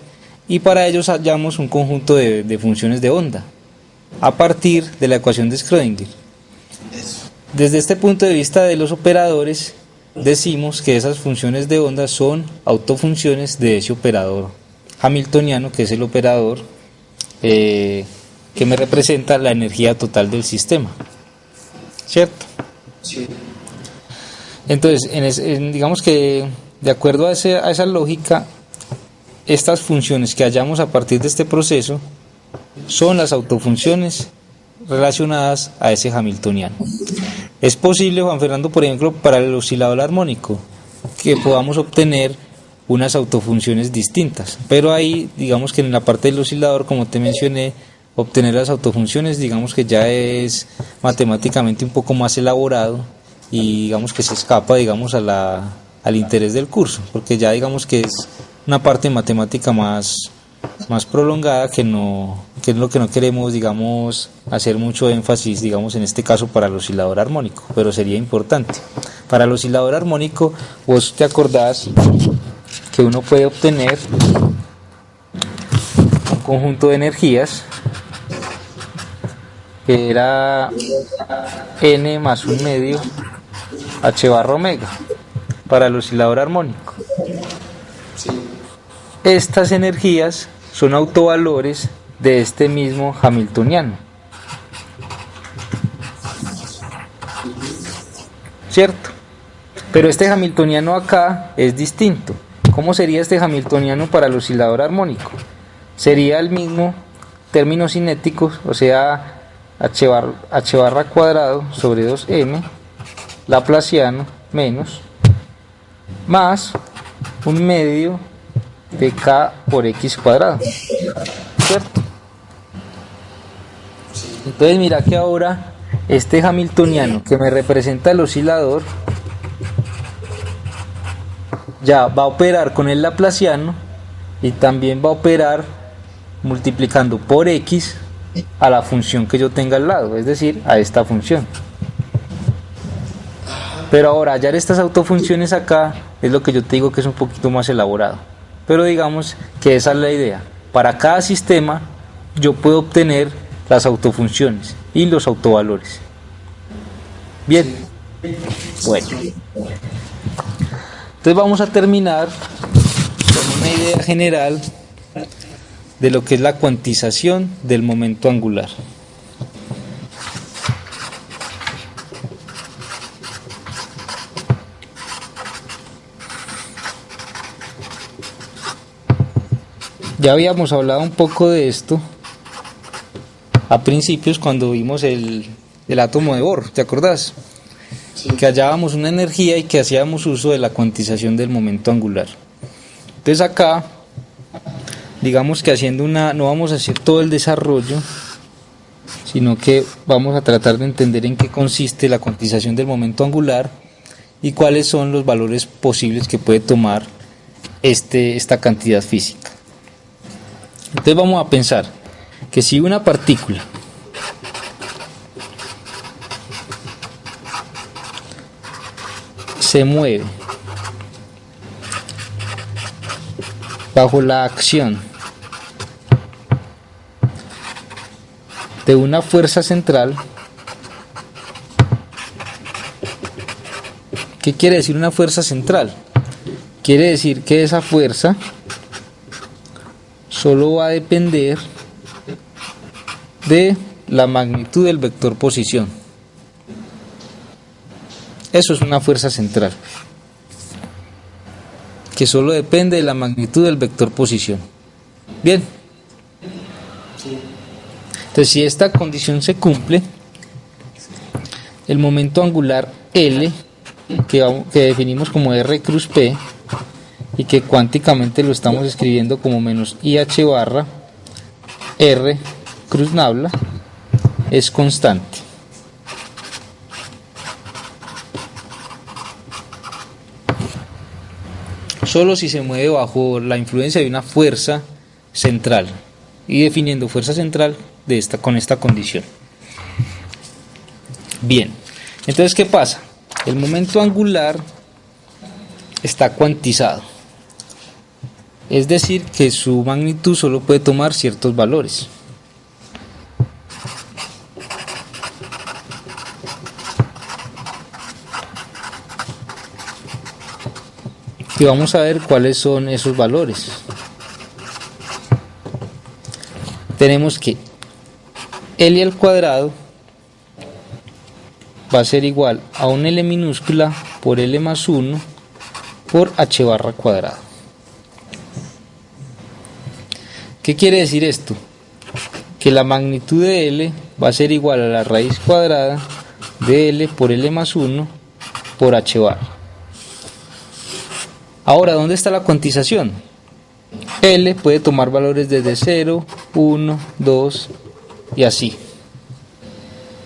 y para ellos hallamos un conjunto de funciones de onda a partir de la ecuación de Schrödinger. Desde este punto de vista de los operadores, decimos que esas funciones de onda son autofunciones de ese operador hamiltoniano, que es el operador que me representa la energía total del sistema, ¿cierto? Sí. Entonces, digamos que de acuerdo a esa lógica, estas funciones que hallamos a partir de este proceso son las autofunciones relacionadas a ese hamiltoniano. Es posible, Juan Fernando, por ejemplo, para el oscilador armónico, que podamos obtener unas autofunciones distintas, pero ahí, digamos que en la parte del oscilador, como te mencioné, obtener las autofunciones, digamos que ya es matemáticamente un poco más elaborado, y digamos que se escapa, digamos, al interés del curso, porque ya digamos que es una parte matemática más prolongada, que es lo que no queremos, digamos, hacer mucho énfasis, digamos, en este caso para el oscilador armónico, pero sería importante. Para el oscilador armónico, vos te acordás que uno puede obtener un conjunto de energías que era n más un medio h barra omega para el oscilador armónico. estas energías son autovalores de este mismo hamiltoniano, ¿cierto? Pero este hamiltoniano acá es distinto. ¿Cómo sería este hamiltoniano para el oscilador armónico? Sería el mismo términos cinéticos, o sea, h barra cuadrado sobre 2m laplaciano menos más un medio de k por x cuadrado, ¿cierto? Entonces mira que ahora este hamiltoniano que me representa el oscilador ya va a operar con el laplaciano y también va a operar multiplicando por x a la función que yo tenga al lado, es decir, a esta función. Pero ahora hallar estas autofunciones acá es lo que yo te digo que es un poquito más elaborado. Pero digamos que esa es la idea. Para cada sistema yo puedo obtener las autofunciones y los autovalores. Bien. Bueno. Entonces vamos a terminar con una idea general de lo que es la cuantización del momento angular. Ya habíamos hablado un poco de esto a principios cuando vimos el átomo de Bohr, ¿te acordás? Sí. Que hallábamos una energía y que hacíamos uso de la cuantización del momento angular. Entonces acá, digamos que no vamos a hacer todo el desarrollo, sino que vamos a tratar de entender en qué consiste la cuantización del momento angular y cuáles son los valores posibles que puede tomar esta cantidad física. Entonces vamos a pensar que si una partícula se mueve bajo la acción de una fuerza central, ¿qué quiere decir una fuerza central? Quiere decir que esa fuerza solo va a depender de la magnitud del vector posición. Eso es una fuerza central, que solo depende de la magnitud del vector posición. Bien. Entonces, si esta condición se cumple, el momento angular L, que definimos como R cruz P, y que cuánticamente lo estamos escribiendo como menos IH barra R cruz nabla, es constante. Solo si se mueve bajo la influencia de una fuerza central, y definiendo fuerza central con esta condición. Bien, entonces ¿qué pasa? El momento angular está cuantizado. Es decir, que su magnitud solo puede tomar ciertos valores. Y vamos a ver cuáles son esos valores. Tenemos que L al cuadrado va a ser igual a un L minúscula por L más 1 por H barra cuadrado. ¿Qué quiere decir esto? Que la magnitud de L va a ser igual a la raíz cuadrada de L por L más 1 por H barra. Ahora, ¿dónde está la cuantización? L puede tomar valores desde 0, 1, 2 y así.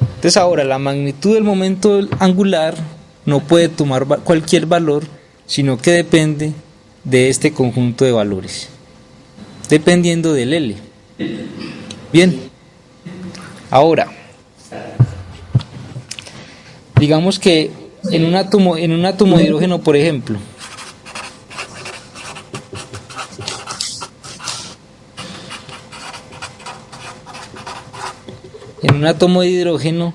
Entonces ahora la magnitud del momento angular no puede tomar cualquier valor, sino que depende de este conjunto de valores, dependiendo del L. Bien, ahora digamos que en un átomo de hidrógeno, por ejemplo, en un átomo de hidrógeno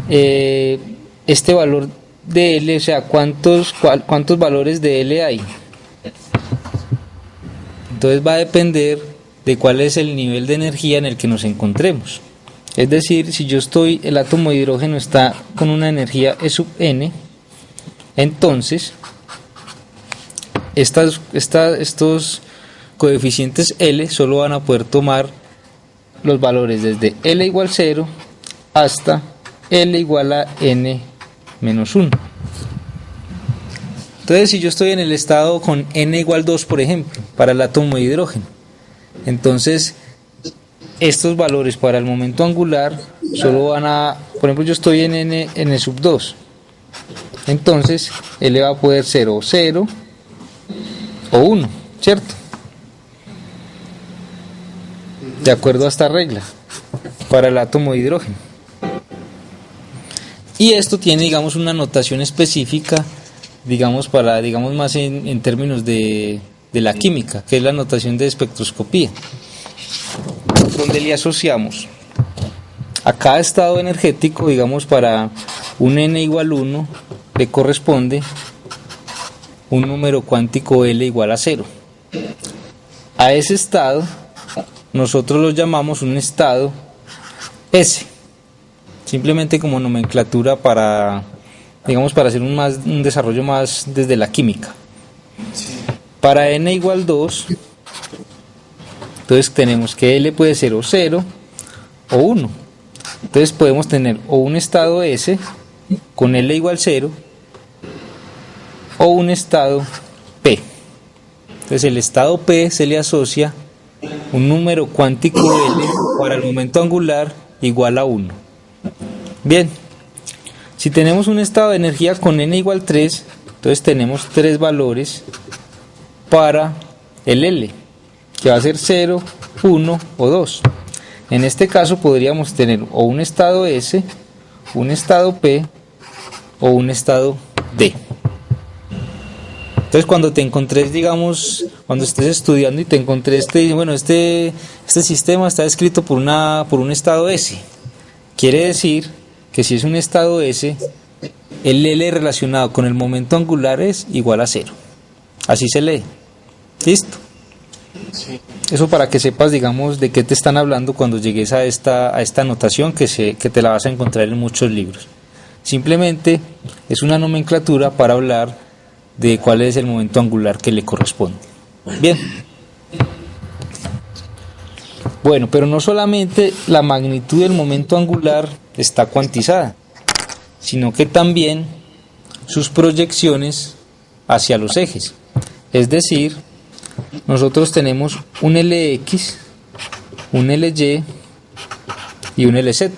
este valor de L, o sea, ¿cuántos valores de L hay? Entonces va a depender de cuál es el nivel de energía en el que nos encontremos. Es decir, si el átomo de hidrógeno está con una energía E sub n, entonces estos coeficientes L solo van a poder tomar los valores desde L igual 0 hasta L igual a n menos 1. Entonces, si yo estoy en el estado con n igual 2, por ejemplo, para el átomo de hidrógeno, entonces estos valores para el momento angular solo van a, por ejemplo, yo estoy en n sub 2, entonces L va a poder ser o 0 o 1, ¿cierto? De acuerdo a esta regla para el átomo de hidrógeno. Y esto tiene, digamos, una notación específica, digamos, más en términos de la química, que es la notación de espectroscopía, donde le asociamos a cada estado energético, digamos, para un n igual 1, le corresponde un número cuántico L igual a 0. A ese estado nosotros lo llamamos un estado S, simplemente como nomenclatura para, digamos, para hacer un desarrollo más desde la química. Para n igual 2, entonces tenemos que L puede ser o 0 o 1. Entonces podemos tener o un estado S con L igual 0 o un estado P. Entonces el estado P se le asocia un número cuántico L para el momento angular igual a 1. Bien, si tenemos un estado de energía con n igual 3, entonces tenemos tres valores para el L, que va a ser 0, 1 o 2. En este caso podríamos tener o un estado S, un estado P o un estado D. Entonces cuando te encontres, digamos, cuando estés estudiando y te encontré este sistema está descrito por un estado S, quiere decir que si es un estado S, el L relacionado con el momento angular es igual a 0. Así se lee. ¿Listo? Sí. Eso para que sepas, digamos, de qué te están hablando cuando llegues a esta notación que te la vas a encontrar en muchos libros. Simplemente es una nomenclatura para hablar de cuál es el momento angular que le corresponde. Bien. Bueno, pero no solamente la magnitud del momento angular está cuantizada, sino que también sus proyecciones hacia los ejes. Es decir, nosotros tenemos un Lx, un Ly y un Lz,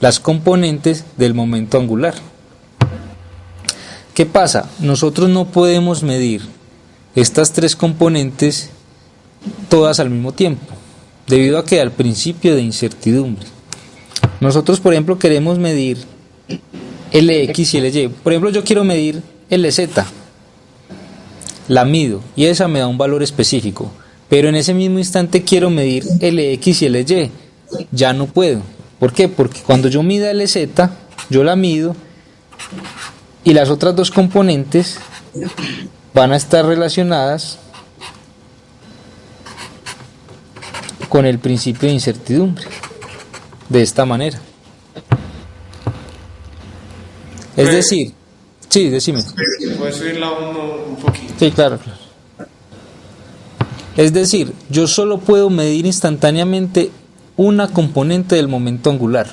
las componentes del momento angular. ¿Qué pasa? Nosotros no podemos medir estas tres componentes todas al mismo tiempo, debido a que al principio de incertidumbre. Nosotros, por ejemplo, queremos medir Lx y Ly. Por ejemplo, yo quiero medir Lz, la mido y esa me da un valor específico, pero en ese mismo instante quiero medir Lx y Ly, ya no puedo. ¿Por qué? Porque cuando yo mida Lz, yo la mido y las otras dos componentes van a estar relacionadas con el principio de incertidumbre, de esta manera. Es decir, sí, decime. ¿Puedes subirla un poquito? Sí, claro. Es decir, yo solo puedo medir instantáneamente una componente del momento angular.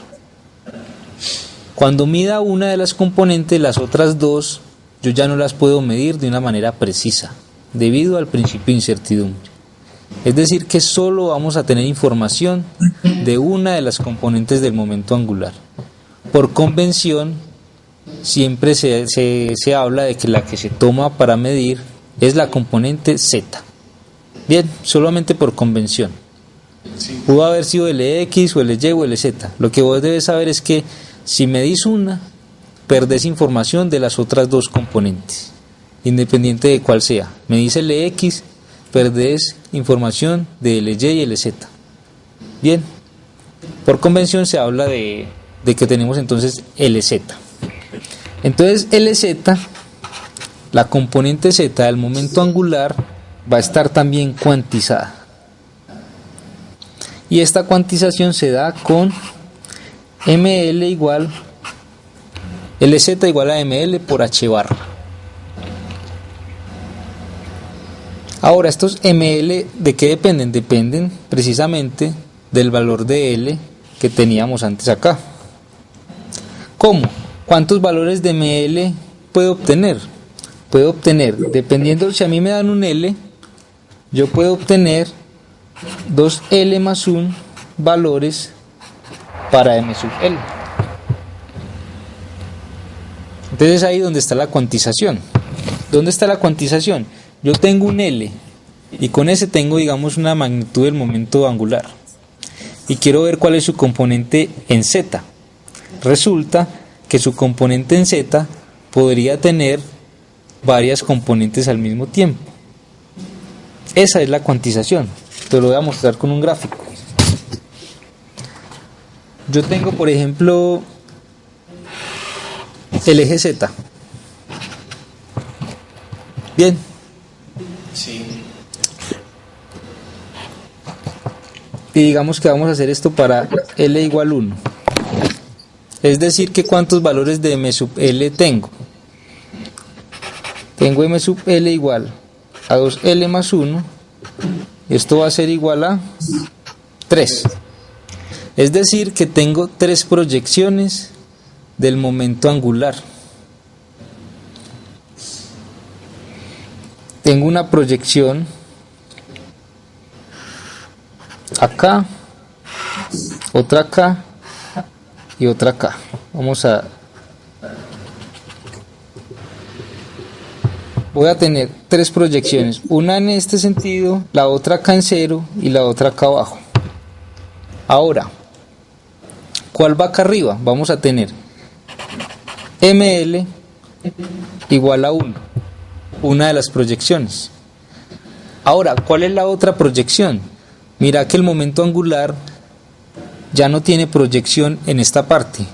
Cuando mida una de las componentes, las otras dos, yo ya no las puedo medir de una manera precisa, debido al principio de incertidumbre. Es decir, que solo vamos a tener información de una de las componentes del momento angular. Por convención, siempre se habla de que la que se toma para medir es la componente Z. Bien, solamente por convención. Pudo haber sido Lx o Ly o Lz. Lo que vos debes saber es que si medís una, perdés información de las otras dos componentes, independiente de cuál sea. Medís Lx, perdés información de Ly y Lz. Bien, por convención se habla de que tenemos entonces Lz. Entonces Lz, la componente Z del momento angular, va a estar también cuantizada. Y esta cuantización se da con ml igual, Lz igual a ml por h barra. Ahora, estos ml, ¿de qué dependen? Dependen precisamente del valor de L que teníamos antes acá. ¿Cómo? ¿Cuántos valores de ml puedo obtener? Puedo obtener, dependiendo, si a mí me dan un L, yo puedo obtener 2L más 1 valores para M sub L. Entonces ahí donde está la cuantización. ¿Dónde está la cuantización? Yo tengo un L y con ese tengo, digamos, una magnitud del momento angular y quiero ver cuál es su componente en Z. Resulta que su componente en Z podría tener varias componentes al mismo tiempo. Esa es la cuantización. Te lo voy a mostrar con un gráfico. Yo tengo, por ejemplo, el eje Z. Bien. Sí. Y digamos que vamos a hacer esto para L igual 1. Es decir, que ¿cuántos valores de M sub L tengo? Tengo M sub L igual a 2L más 1. Esto va a ser igual a 3. Es decir, que tengo 3 proyecciones del momento angular. Tengo una proyección acá, otra acá y otra acá. Voy a tener 3 proyecciones, una en este sentido, la otra acá en 0 y la otra acá abajo. Ahora, ¿cuál va acá arriba? Vamos a tener ml igual a 1, una de las proyecciones. Ahora, ¿cuál es la otra proyección? Mira que el momento angular ya no tiene proyección en esta parte,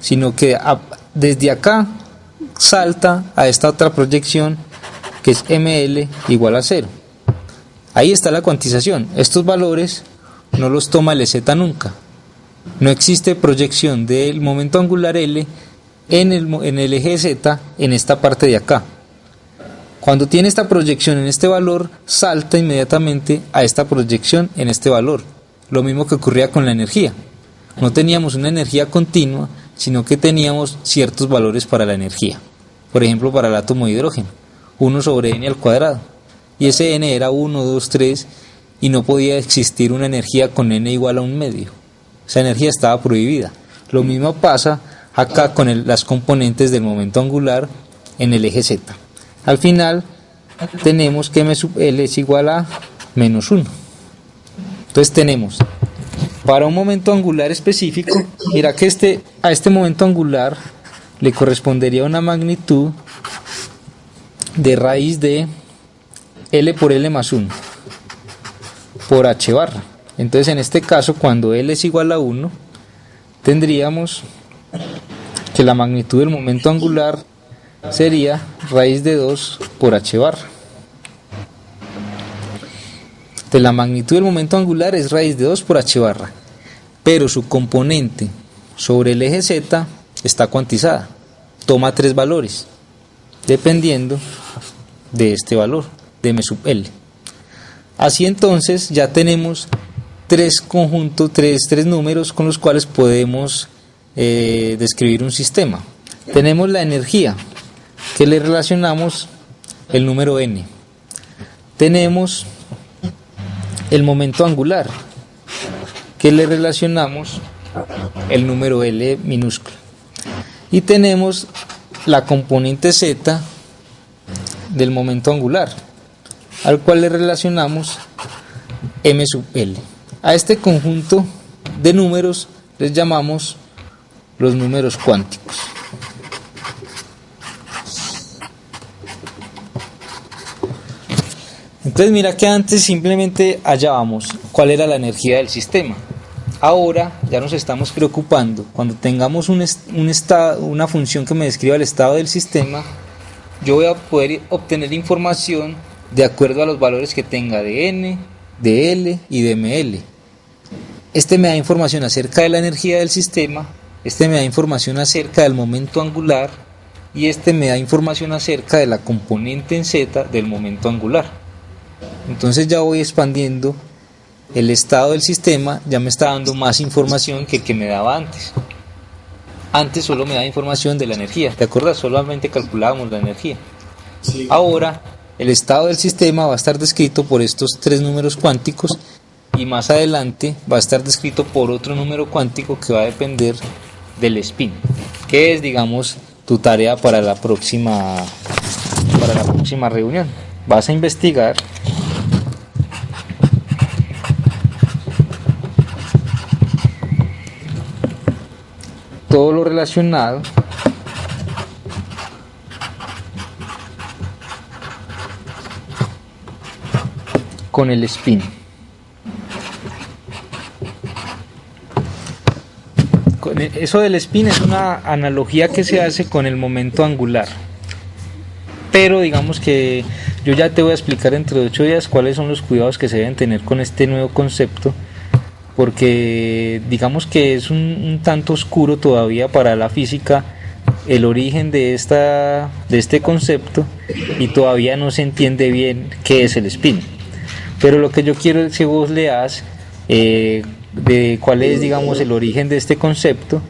sino que desde acá salta a esta otra proyección que es ml igual a 0. Ahí está la cuantización. Estos valores no los toma el z nunca. No existe proyección del momento angular L en el eje Z en esta parte de acá. Cuando tiene esta proyección en este valor, salta inmediatamente a esta proyección en este valor. Lo mismo que ocurría con la energía. No teníamos una energía continua, sino que teníamos ciertos valores para la energía. Por ejemplo, para el átomo de hidrógeno, 1 sobre n al cuadrado. Y ese n era 1, 2, 3, y no podía existir una energía con n igual a 1/2. Esa energía estaba prohibida. Lo mismo pasa acá con las componentes del momento angular en el eje Z. Al final tenemos que m sub L es igual a menos 1. Entonces tenemos, para un momento angular específico, mira que a este momento angular le correspondería una magnitud de raíz de L por L más 1 por h barra. Entonces en este caso, cuando L es igual a 1, tendríamos que la magnitud del momento angular sería raíz de 2 por h barra. Entonces la magnitud del momento angular es raíz de 2 por h barra, pero su componente sobre el eje Z está cuantizada. Toma 3 valores, dependiendo de este valor, de m sub L. Así entonces ya tenemos 3 conjuntos, tres números con los cuales podemos describir un sistema. Tenemos la energía, que le relacionamos el número n. Tenemos el momento angular, que le relacionamos el número L minúsculo. Y tenemos la componente Z del momento angular, al cual le relacionamos m sub L. A este conjunto de números les llamamos los números cuánticos. Entonces mira que antes simplemente hallábamos cuál era la energía del sistema. Ahora ya nos estamos preocupando. Cuando tengamos una función que me describa el estado del sistema, yo voy a poder obtener información de acuerdo a los valores que tenga de n, de L y de ML. Este me da información acerca de la energía del sistema, este me da información acerca del momento angular y este me da información acerca de la componente en Z del momento angular. Entonces ya voy expandiendo el estado del sistema, ya me está dando más información que el que me daba antes. Antes solo me daba información de la energía, ¿te acuerdas? Solamente calculábamos la energía. Sí. Ahora el estado del sistema va a estar descrito por estos 3 números cuánticos y más adelante va a estar descrito por otro número cuántico que va a depender del spin, que es, digamos, tu tarea para la próxima reunión. Vas a investigar todo lo relacionado con el spin. Eso del spin es una analogía que se hace con el momento angular, pero digamos que yo ya te voy a explicar dentro de 8 días cuáles son los cuidados que se deben tener con este nuevo concepto, porque digamos que es un tanto oscuro todavía para la física el origen de este concepto y todavía no se entiende bien qué es el spin. Pero lo que yo quiero es que vos leas de cuál es, digamos, el origen de este concepto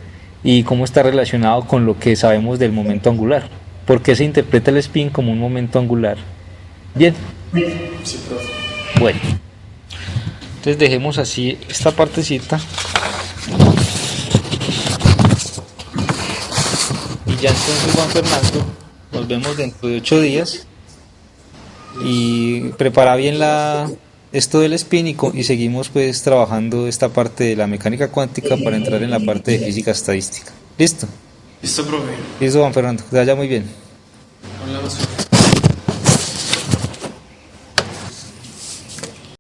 y cómo está relacionado con lo que sabemos del momento angular. ¿Por qué se interpreta el spin como un momento angular? Bien. Sí, profe. Bueno. Entonces dejemos así esta partecita. Y ya entonces, Juan Fernando, nos vemos dentro de 8 días. Y prepara bien esto del spin y seguimos pues trabajando esta parte de la mecánica cuántica para entrar en la parte de física estadística. ¿Listo? Listo, profe. Listo, Juan Fernando, que te vaya muy bien. Hablamos.